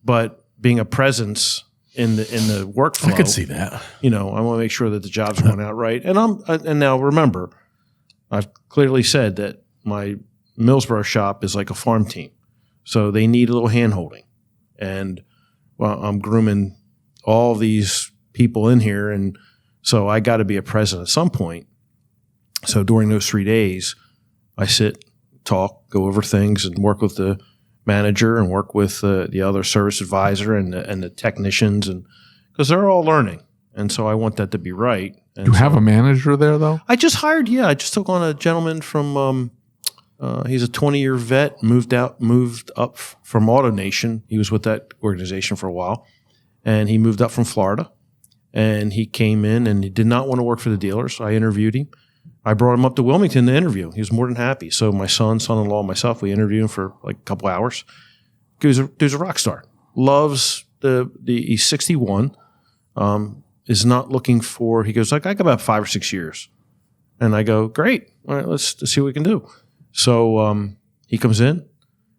but being a presence in the workflow. I could see that. I want to make sure that the jobs are going out right. And now remember, I've clearly said that my Millsboro shop is like a farm team. So they need a little hand-holding. And I'm grooming all these people in here. And so I got to be a present at some point. So during those 3 days, I sit, talk, go over things, and work with the manager and work with the other service advisor and the technicians, and because they're all learning. And so I want that to be right. And you have a manager there, though? I just hired, I just took on a gentleman from he's a 20-year vet, moved up from AutoNation. He was with that organization for a while. And he moved up from Florida. And he came in and he did not want to work for the dealers. So I interviewed him. I brought him up to Wilmington to interview. He was more than happy. So my son-in-law, and myself, we interviewed him for like a couple hours. Dude's a rock star. Loves he's 61. Is not looking for, he goes, I got about 5 or 6 years. And I go, great. All right, let's see what we can do. So he comes in,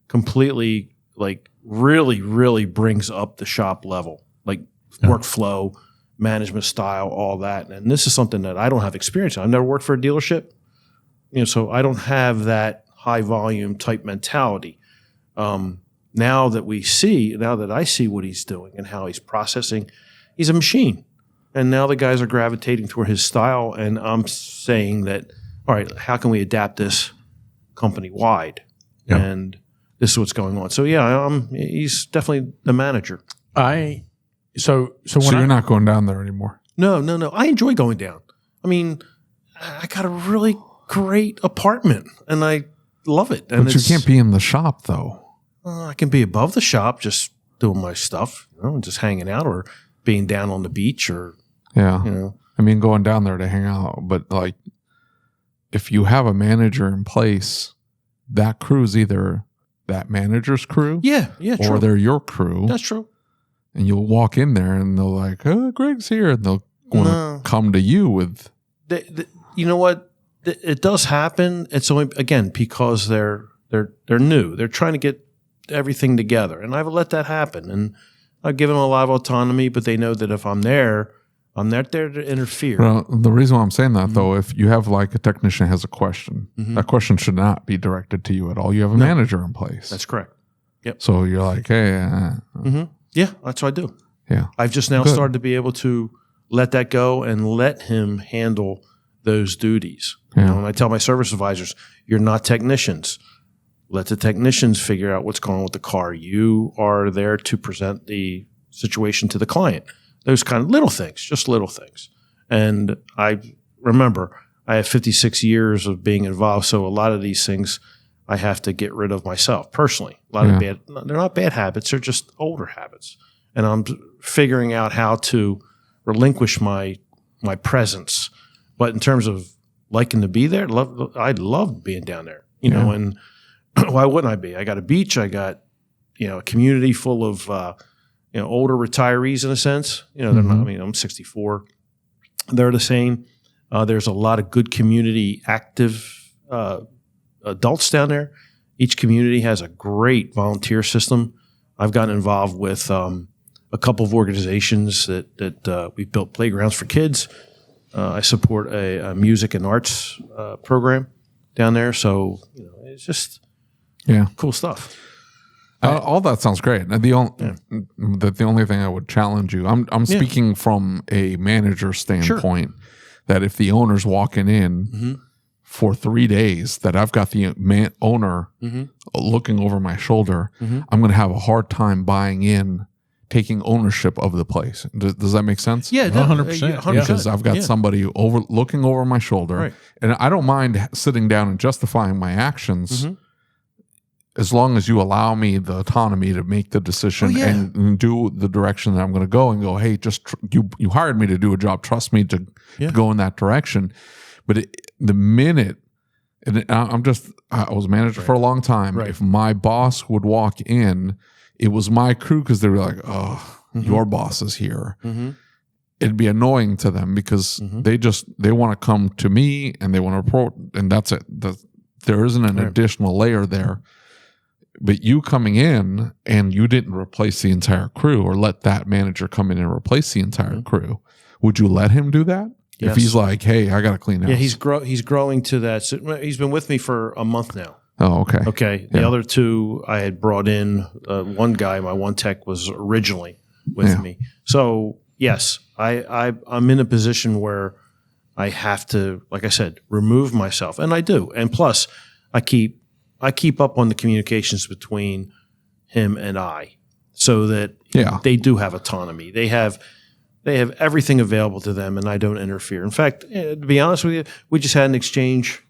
completely, like, really, really brings up the shop level, like workflow, management style, all that. And this is something that I don't have experience in. I've never worked for a dealership, so I don't have that high volume type mentality. Now that I see what he's doing and how he's processing, he's a machine. And now the guys are gravitating toward his style. And I'm saying that, all right, how can we adapt this company wide? Yeah. And this is what's going on. So he's definitely the manager. So you're not going down there anymore? No. I enjoy going down. I mean, I got a really great apartment, and I love it. And but you can't be in the shop, though. I can be above the shop, just doing my stuff, just hanging out, or being down on the beach, or I mean, going down there to hang out. But like, if you have a manager in place, that crew's either that manager's crew, or they're your crew. That's true. And you'll walk in there and they'll like, oh, Greg's here. And they'll want to come to you with. You know what? It does happen. It's only, again, because they're new. They're trying to get everything together. And I've let that happen. And I've given them a lot of autonomy, but they know that if I'm there, I'm not there to interfere. Well, the reason why I'm saying that, though, if you have like a technician has a question, that question should not be directed to you at all. You have a manager in place. That's correct. Yep. So you're like, hey, yeah, that's what I do. Yeah. I've just now started to be able to let that go and let him handle those duties. Yeah. You know, and I tell my service advisors, you're not technicians. Let the technicians figure out what's going on with the car. You are there to present the situation to the client. Those kind of little things, just little things. And I remember I have 56 years of being involved, so a lot of these things I have to get rid of myself personally. A lot of they're not bad habits, they're just older habits. And I'm figuring out how to relinquish my presence. But in terms of liking to be there, I love being down there. You know, and why wouldn't I be? I got a beach, I got, you know, a community full of you know, older retirees in a sense. You know, they're not, I mean, I'm 64. They're the same. There's a lot of good community active adults down there. Each community has a great volunteer system. I've gotten involved with a couple of organizations that we've built playgrounds for kids. I support a music and arts program down there. So, you know, it's just cool stuff. All that sounds great. The only thing I would challenge you, I'm speaking from a manager standpoint, that if the owner's walking in for 3 days, that I've got the owner looking over my shoulder, I'm going to have a hard time buying in, taking ownership of the place. Does that make sense? Yeah, 100%. Because I've got somebody looking over my shoulder, and I don't mind sitting down and justifying my actions. As long as you allow me the autonomy to make the decision and do the direction that I'm going to go, and go, hey, just you hired me to do a job. Trust me to go in that direction. But the minute, and I was a manager for a long time. If my boss would walk in, it was my crew, because they were like, oh, your boss is here. It'd be annoying to them, because they want to come to me and they want to report, and that's it. There isn't an additional layer there. But you coming in and you didn't replace the entire crew, or let that manager come in and replace the entire crew, would you let him do that? Yes. If he's like, hey, I got to clean house. Yeah, he's growing to that. So he's been with me for a month now. Oh, okay. Okay. The other two I had brought in. One guy, my one tech, was originally with me. So yes, I'm in a position where I have to, like I said, remove myself, and I do. And plus, I keep up on the communications between him and I, so that they do have autonomy. They have everything available to them, and I don't interfere. In fact, to be honest with you, we just had an exchange.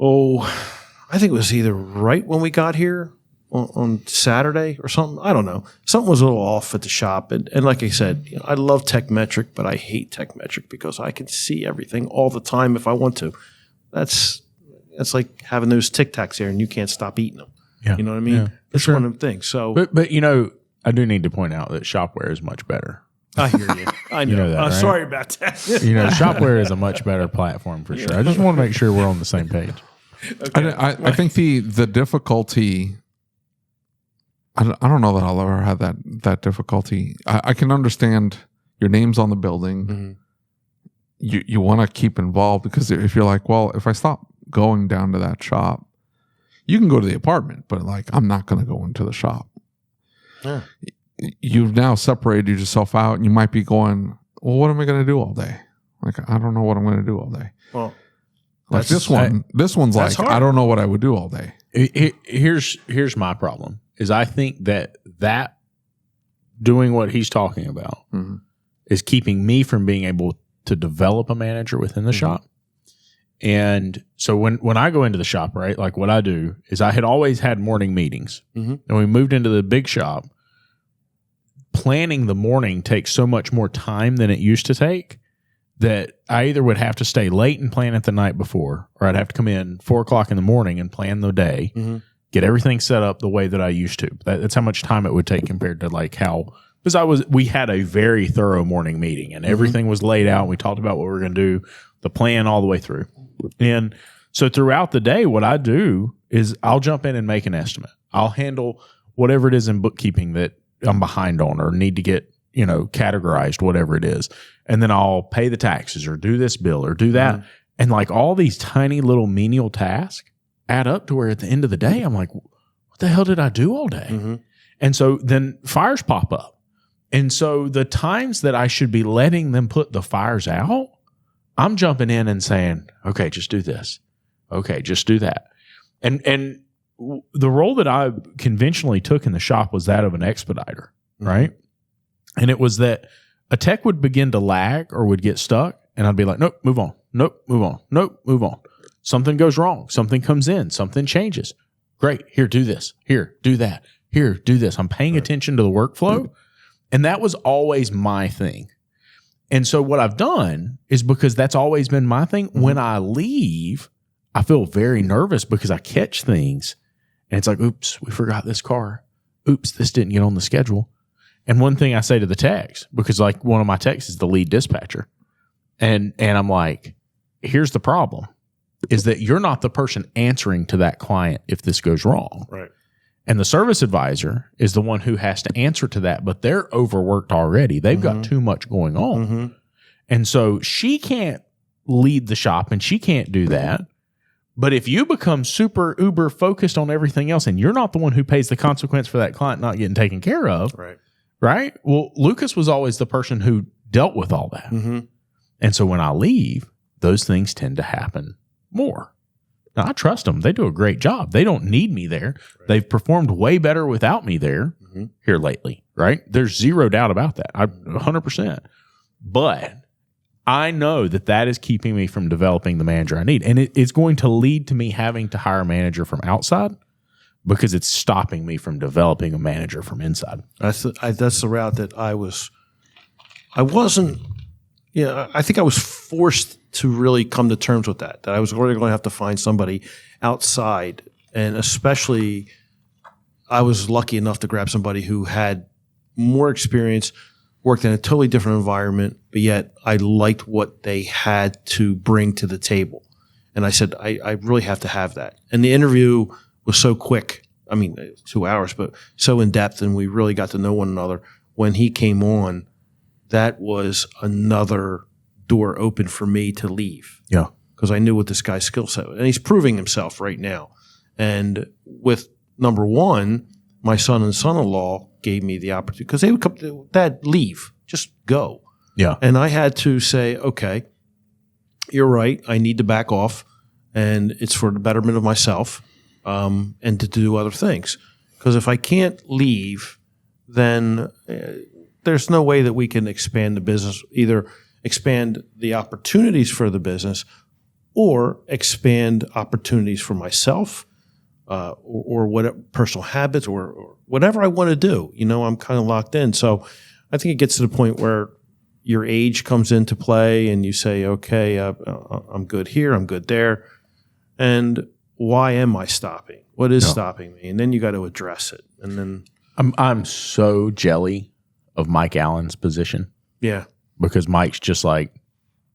I think it was either right when we got here on Saturday or something. I don't know. Something was a little off at the shop. And like I said, you know, I love TechMetric, but I hate TechMetric because I can see everything all the time if I want to. That's like having those Tic Tacs there and you can't stop eating them. Yeah. You know what I mean? Yeah, it's one of them things. So, but you know, I do need to point out that Shop-Ware is much better. I hear you. I know. You know that, right? Sorry about that. You know, Shop-Ware is a much better platform for sure. I just want to make sure we're on the same page. Okay. I think the difficulty, I don't know that I'll ever have that difficulty. I can understand your name's on the building. You want to keep involved, because if you're like, well, if I stop going down to that shop, you can go to the apartment, but like, I'm not going to go into the shop. Yeah. You've now separated yourself out, and you might be going, well, what am I going to do all day? Like, I don't know what I'm going to do all day. Well, like this one's like, hard. I don't know what I would do all day. Here's my problem is I think that doing what he's talking about is keeping me from being able to develop a manager within the shop. And so when I go into the shop, right, like what I do is I had always had morning meetings. And we moved into the big shop. Planning the morning takes so much more time than it used to take that I either would have to stay late and plan it the night before, or I'd have to come in 4 o'clock in the morning and plan the day, get everything set up the way that I used to. That's how much time it would take compared to like how, because we had a very thorough morning meeting and everything was laid out. And we talked about what we were going to do, the plan all the way through. And so throughout the day, what I do is I'll jump in and make an estimate. I'll handle whatever it is in bookkeeping that I'm behind on or need to get, categorized, whatever it is. And then I'll pay the taxes or do this bill or do that. And like all these tiny little menial tasks add up to where at the end of the day, I'm like, what what the hell did I do all day? Mm-hmm. And so then fires pop up. And so the times that I should be letting them put the fires out, I'm jumping in and saying, okay, just do this. Okay, just do that. And the role that I conventionally took in the shop was that of an expediter, right? And it was that a tech would begin to lag or would get stuck, and I'd be like, nope, move on. Nope, move on. Nope, move on. Something goes wrong. Something comes in. Something changes. Great. Here, do this. Here, do that. Here, do this. I'm paying attention to the workflow. And that was always my thing. And so what I've done is, because that's always been my thing, when I leave, I feel very nervous because I catch things and it's like, oops, we forgot this car. Oops, this didn't get on the schedule. And one thing I say to the techs, because like one of my techs is the lead dispatcher, and I'm like, here's the problem, is that you're not the person answering to that client if this goes wrong. Right. And the service advisor is the one who has to answer to that, but they're overworked already. They've got too much going on. And so she can't lead the shop and she can't do that. But if you become super uber focused on everything else and you're not the one who pays the consequence for that client not getting taken care of, right? Well, Lucas was always the person who dealt with all that. And so when I leave, those things tend to happen more. Now, I trust them. They do a great job. They don't need me there. They've performed way better without me there here lately, right? There's zero doubt about that. 100%. But I know that that is keeping me from developing the manager I need. And it's going to lead to me having to hire a manager from outside because it's stopping me from developing a manager from inside. That's the route that I wasn't, I think I was forced to really come to terms with that I was really going to have to find somebody outside. And especially, I was lucky enough to grab somebody who had more experience, worked in a totally different environment, but yet I liked what they had to bring to the table. And I said, I really have to have that. And the interview was so quick. I mean, 2 hours, but so in depth, and we really got to know one another. When he came on, that was another door open for me to leave. Yeah. Because I knew what this guy's skill set was. And he's proving himself right now. And with number one, my son and son-in-law gave me the opportunity, because they would come, Dad, leave, just go. Yeah. And I had to say, okay, you're right. I need to back off, and it's for the betterment of myself, and to do other things. Because if I can't leave, then there's no way that we can expand the business, either expand the opportunities for the business or expand opportunities for myself, or whatever personal habits or whatever I want to do. I'm kind of locked in. So I think it gets to the point where your age comes into play and you say, okay, I'm good here, I'm good there. And why am I stopping? What is stopping me? And then you got to address it. And then I'm so jelly of Mike Allen's position. Yeah. Because Mike's just like,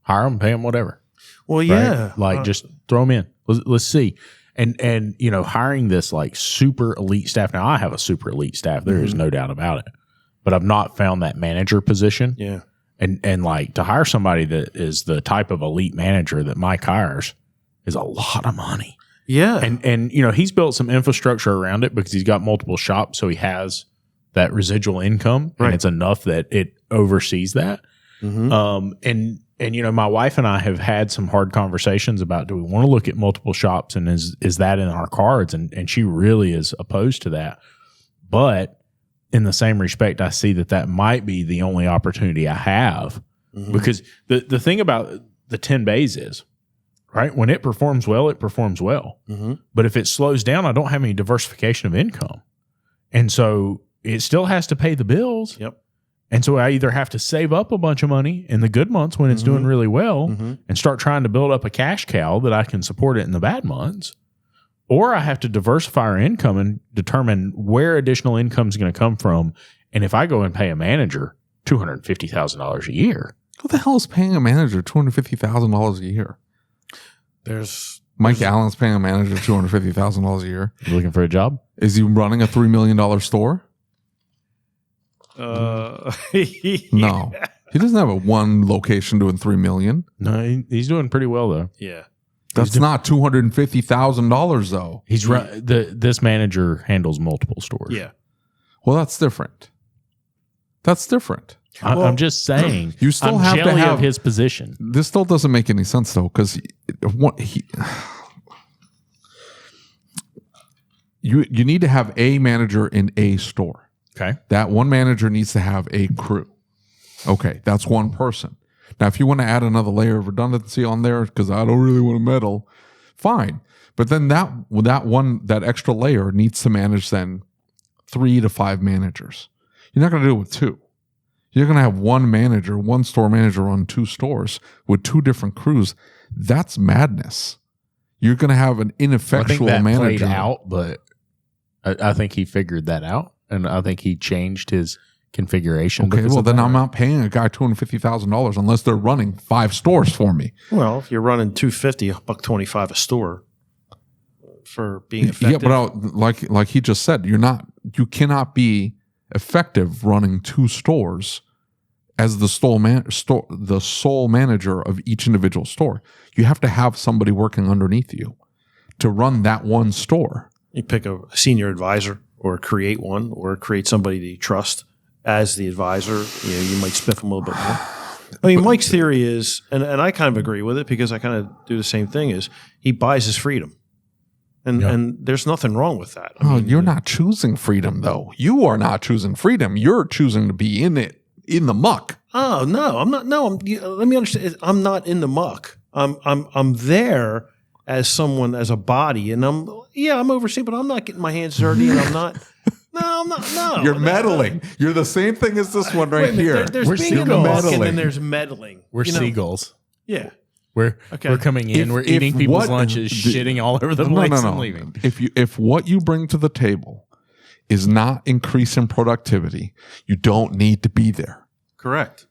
hire him, pay him, whatever. Well, yeah. Right? Like just throw him in. Let's see. And hiring this like super elite staff. Now I have a super elite staff. There is no doubt about it. But I've not found that manager position. Yeah. And like to hire somebody that is the type of elite manager that Mike hires is a lot of money. Yeah. And he's built some infrastructure around it because he's got multiple shops. So he has that residual income, and it's enough that it oversees that. And my wife and I have had some hard conversations about, do we want to look at multiple shops, and is that in our cards? And she really is opposed to that. But in the same respect, I see that might be the only opportunity I have, because the thing about the 10 bays is, right, when it performs well, it performs well. But if it slows down, I don't have any diversification of income. And so it still has to pay the bills. Yep. And so I either have to save up a bunch of money in the good months when it's doing really well and start trying to build up a cash cow that I can support it in the bad months, or I have to diversify our income and determine where additional income is going to come from. And if I go and pay a manager $250,000 a year. Who the hell is paying a manager $250,000 a year? Mike Allen's paying a manager $250,000 a year. You looking for a job? Is he running a $3 million store? No, he doesn't have a one location doing $3 million. No, he's doing pretty well though. Yeah. That's not $250,000 though. He's this manager handles multiple stores. Yeah. Well, that's different. That's different. I'm just saying. You still I'm have to jelly have of his position. This still doesn't make any sense though, because you need to have a manager in a store. Okay. That one manager needs to have a crew. Okay, that's one person. Now, if you want to add another layer of redundancy on there, because I don't really want to meddle, fine. But then that extra layer needs to manage then 3 to 5 managers. You're not going to do it with 2. You're going to have one store manager on 2 stores with 2 different crews. That's madness. You're going to have an ineffectual I think that manager. played out, but I think he figured that out, and I think he changed his configuration. Okay, well then I'm not paying a guy $250,000 unless they're running 5 stores for me. Well, if you're running $250, $125 a store for being effective. Yeah, but like he just said, you cannot be effective running 2 stores as the sole manager of each individual store. You have to have somebody working underneath you to run that one store. You pick a senior advisor or create one or create somebody that you trust as the advisor. You might spiff them a little bit more. I mean, Mike's theory is, and I kind of agree with it because I kind of do the same thing, is he buys his freedom. And there's nothing wrong with that. I mean, you're not choosing freedom, though. You are not choosing freedom. You're choosing to be in the muck. Oh, no, I'm not. No, let me understand. I'm not in the muck. I'm there as someone, as a body, and I'm overseeing, but I'm not getting my hands dirty, and I'm not. No, I'm not. No, you're meddling. You're the same thing as this one right here. There's being in the muck, and then there's meddling. We're seagulls. Yeah. We're coming in. We're eating people's lunches, shitting all over the place, and leaving. If what you bring to the table is not increasing productivity, you don't need to be there. Correct.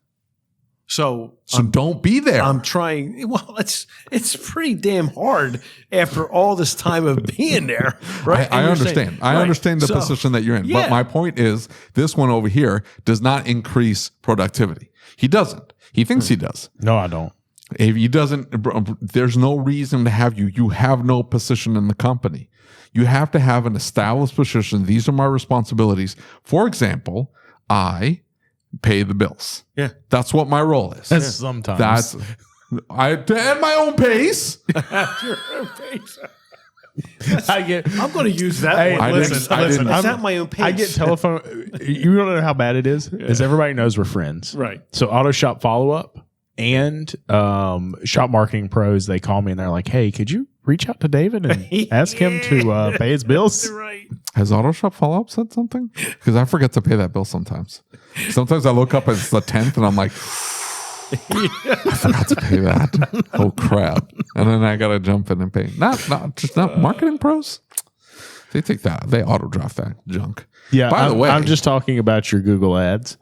So don't be there. I'm trying. Well, it's pretty damn hard after all this time of being there, right? I understand. I understand the position that you're in. Yeah. But my point is, this one over here does not increase productivity. He doesn't. He thinks he does. No, I don't. If he doesn't, there's no reason to have you. You have no position in the company. You have to have an established position. These are my responsibilities. For example, I pay the bills. Yeah. That's what my role is. Sometimes. At my own pace. Your own pace. I'm going to use that Hey, one. listen, It's at my own pace. I get telephone. You don't know how bad it is? Is everybody knows we're friends. Right. So Auto Shop Follow-Up and Shop Marketing Pros, they call me and they're like, hey, could you reach out to David and ask him to pay his bills? Right. Has Auto Shop Follow-Up said something? Because I forget to pay that bill sometimes. Sometimes I look up, it's the 10th, and I'm like, I forgot to pay that. Oh, crap. And then I got to jump in and pay. Not Marketing Pros. They take that. They auto-draft that junk. Yeah. By the way, I'm just talking about your Google ads.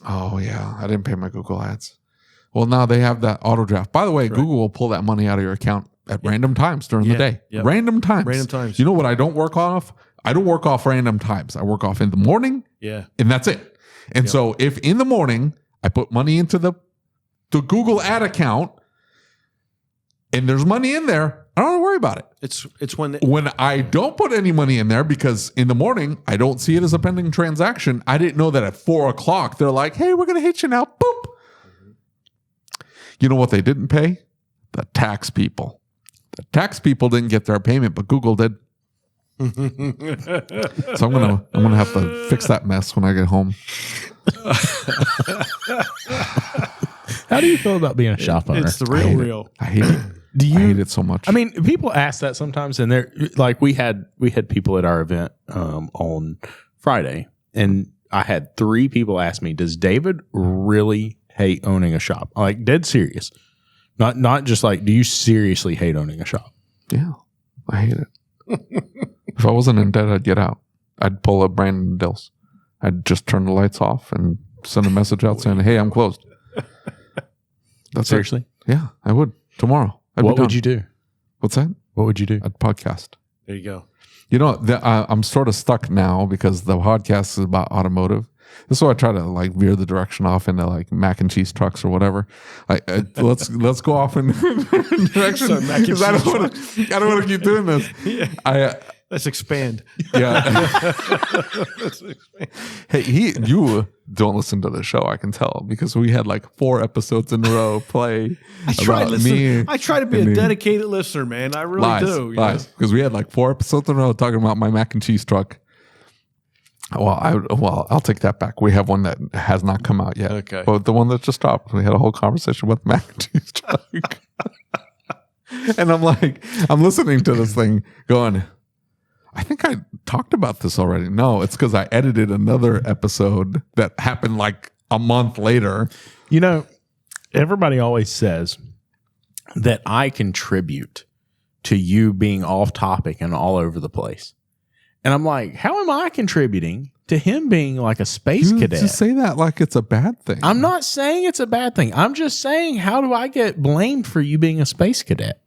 Oh, yeah. I didn't pay my Google ads. Well, now they have that auto-draft. By the way, Google will pull that money out of your account at random times during the day. Yep. Random times. Random times. You know what I don't work off? I don't work off random times. I work off in the morning. Yeah. And that's it. And so if in the morning I put money into the Google ad account and there's money in there, I don't have to worry about it. It's when I don't put any money in there, because in the morning I don't see it as a pending transaction. I didn't know that at 4:00 they're like, hey, we're going to hit you now. Boop. Mm-hmm. You know what they didn't pay? The tax people. The tax people didn't get their payment, but Google did. So I'm gonna have to fix that mess when I get home. How do you feel about being a shop owner? it's the real. I hate it. I hate it so much. I mean, people ask that sometimes, and they're like, we had people at our event on Friday, and I had 3 people ask me, "Does David really hate owning a shop?" Like, dead serious, not just like, "Do you seriously hate owning a shop?" Yeah, I hate it. If I wasn't in debt, I'd get out. I'd pull up Brandon Dills. I'd just turn the lights off and send a message out saying, "Hey, I'm closed." That's Seriously? It. Yeah, I would tomorrow. What would you do? What's that? What would you do? I'd podcast. There you go. You know, I'm sort of stuck now because the podcast is about automotive, This is why I try to like veer the direction off into like mac and cheese trucks or whatever. Let's go off in direction. So mac and cheese I don't want to keep doing this. Yeah. Let's expand. Yeah. Hey, you don't listen to the show, I can tell, because we had like 4 episodes in a row play I try to be a dedicated listener, man. I really do. Lies. Because we had like 4 episodes in a row talking about my mac and cheese truck. Well, I'll take that back. We have one that has not come out yet. Okay. But the one that just dropped, we had a whole conversation with mac and cheese truck. And I'm like, I'm listening to this thing going, I think I talked about this already. No, it's because I edited another episode that happened like a month later. You know, everybody always says that I contribute to you being off topic and all over the place. And I'm like, how am I contributing to him being like a space cadet? You say that like it's a bad thing. I'm not saying it's a bad thing. I'm just saying, how do I get blamed for you being a space cadet?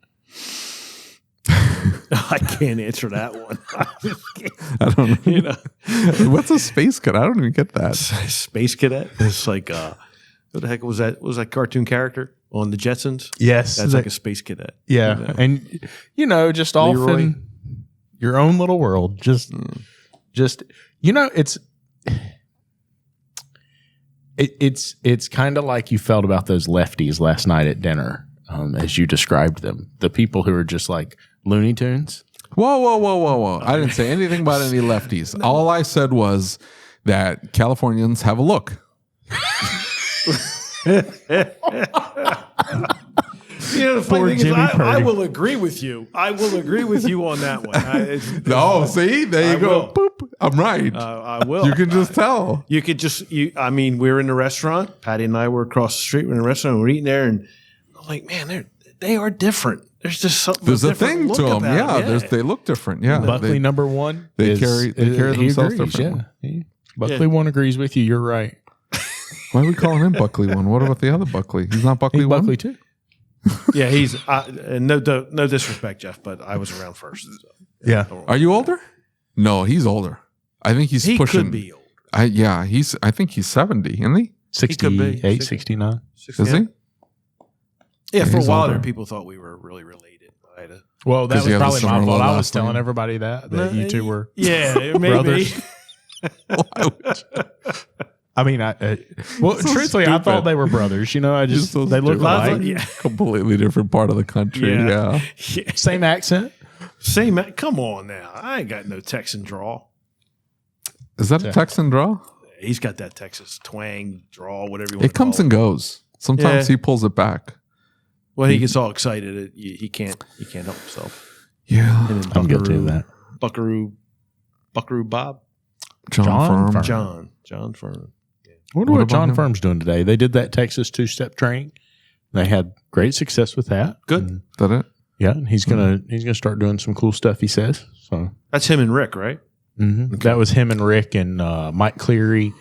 I can't answer that one. I don't know. You know. What's a space cadet? I don't even get that. Space cadet? It's like, what the heck was that? What was that cartoon character on the Jetsons? Yes. That's like a space cadet. Yeah. You know? And, you know, just off in your own little world. Just, you know, it's kind of like you felt about those lefties last night at dinner, as you described them. The people who are just like Looney Tunes. Whoa. I didn't say anything about any lefties. No. All I said was that Californians have a look. You know, the funny thing is, I will agree with you. I will agree with you on that one. See? There you go. Boop. I'm right. I will. You can just tell. You could just, I mean, we're in the restaurant. Patty and I were across the street. We're in a restaurant. We're eating there. And I'm like, man, they are different. There's just something. There's a thing to them. Yeah. They look different. Yeah. Buckley, number one. They carry themselves different. Yeah. Buckley one agrees with you. You're right. Why are we calling him Buckley one? What about the other Buckley? He's not Buckley one? Buckley too. Yeah, he's no disrespect, Jeff, but I was around first. So, yeah. Are you older? No, he's older. I think he pushing. Could be older. I think he's 70, isn't he? 68, 69. Is he? Yeah, for a while there, people thought we were really related. Well, that was probably my fault. I was telling everybody that you two were brothers. I mean, truthfully, stupid. I thought they were brothers. You know, they look alike. Completely different part of the country. Yeah. Same accent. Come on now. I ain't got no Texan drawl. Is that a Texan draw? He's got that Texas twang, drawl, whatever you want to call it. It comes and goes. Sometimes he pulls it back. Well, he gets all excited. He can't help himself. Yeah. I'm guilty of that. Buckaroo Bob? John Firm. John Firm. I wonder what John Firm's doing today. They did that Texas 2-step training. They had great success with that. Good. Is that it? Yeah, and he's gonna start doing some cool stuff. He says so. That's him and Rick, right? Mm-hmm. Okay. That was him and Rick and Mike Cleary,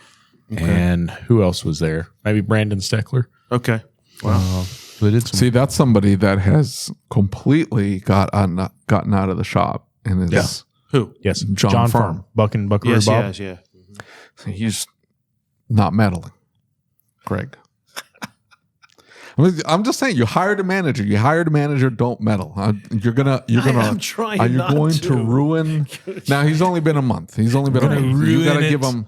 and who else was there? Maybe Brandon Steckler. Okay. Wow. See, that's somebody that has completely gotten out of the shop and is who? Yes, John Firm. Buckaroo Bob. Yes, yeah. So he's not meddling, Greg. I'm just saying, you hired a manager. Don't meddle. You're gonna. I'm trying. Are you going to ruin? Now he's only been a month. You gotta give him.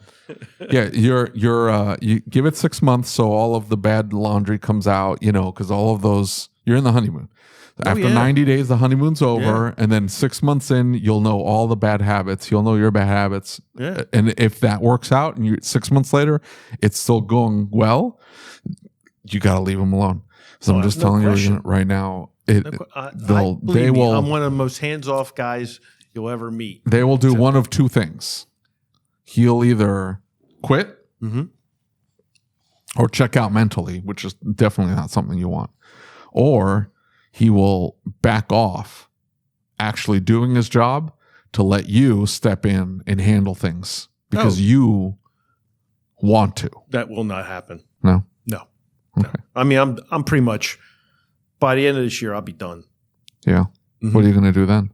Yeah, you give it 6 months so all of the bad laundry comes out. You know, because all of those, you're in the honeymoon. After 90 days, the honeymoon's over, and then 6 months in, you'll know all the bad habits. You'll know your bad habits, and if that works out, and 6 months later, it's still going well, you got to leave them alone. So I'm just telling you right now, they will. I'm one of the most hands-off guys you'll ever meet. They will do one of two things. He'll either quit or check out mentally, which is definitely not something you want, or he will back off actually doing his job to let you step in and handle things because you want to. That will not happen. No? No. Okay. I mean, I'm pretty much, by the end of this year, I'll be done. Yeah. Mm-hmm. What are you going to do then?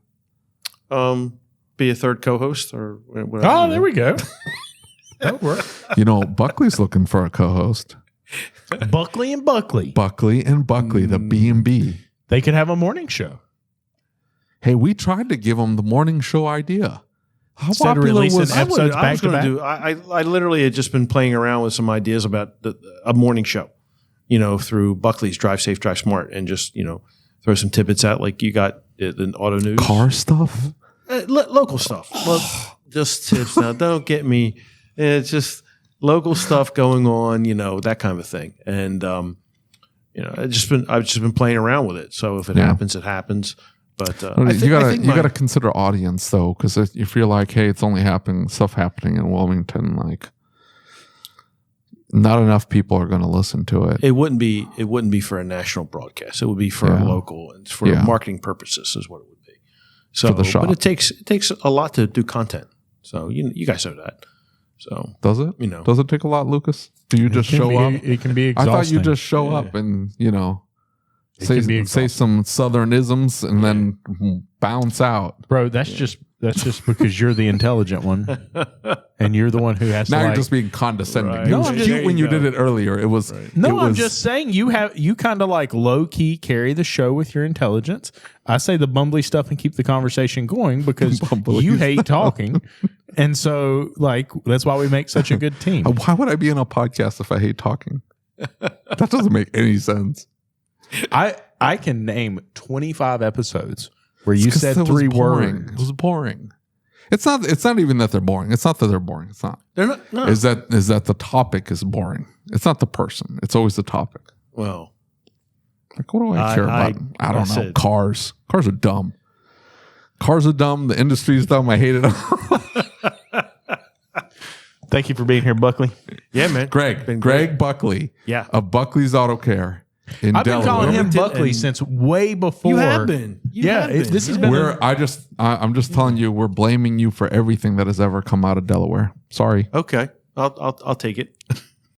Be a third co-host or whatever. Oh, there we go. That would work. You know, Buckley's looking for a co-host. Buckley and Buckley. Buckley and Buckley, the B&B. They could have a morning show. Hey, we tried to give them the morning show idea. How Instead of popular releasing was episodes back to back? I literally had just been playing around with some ideas about a morning show, you know, through Buckley's Drive Safe, Drive Smart, and just, you know, throw some tidbits out. Like you got the auto news. car stuff? Local stuff. Well, just tips now. Don't get me. It's just local stuff going on, you know, that kind of thing. And, you know, I've just been playing around with it. So if it happens, it happens. But you gotta consider audience though, because if you're like, hey, it's only stuff happening in Wilmington, like not enough people are going to listen to it. It wouldn't be for a national broadcast. It would be for a local and for marketing purposes is what it would be. So, for the shop. But it takes a lot to do content. So you guys know that. So does it? You know, does it take a lot, Lucas? Do you just show up? It can be exhausting. I thought you just show up and you know. Say some Southernisms and then bounce out, bro. That's just because you're the intelligent one, and you're the one who has. Now to you're just being condescending. Right. It was cute when you did it earlier. It was I'm just saying you kind of like low key carry the show with your intelligence. I say the bumbly stuff and keep the conversation going because you hate talking, and so like that's why we make such a good team. Why would I be in a podcast if I hate talking? That doesn't make any sense. I can name 25 episodes where you said 3 words. It was boring. It's not even that they're boring. It's not that they're boring. It's not. They're not. No. Is that the topic is boring? It's not the person. It's always the topic. Well, like what do I care about? I don't know. Cars. Cars are dumb. Cars are dumb. The industry is dumb. I hate it. Thank you for being here, Buckley. Yeah, man. Greg Buckley. Yeah. Of Buckley's Auto Care. I've been calling him Buckley since way before. You have been. This has been. I'm just telling you, we're blaming you for everything that has ever come out of Delaware. Sorry. Okay, I'll take it.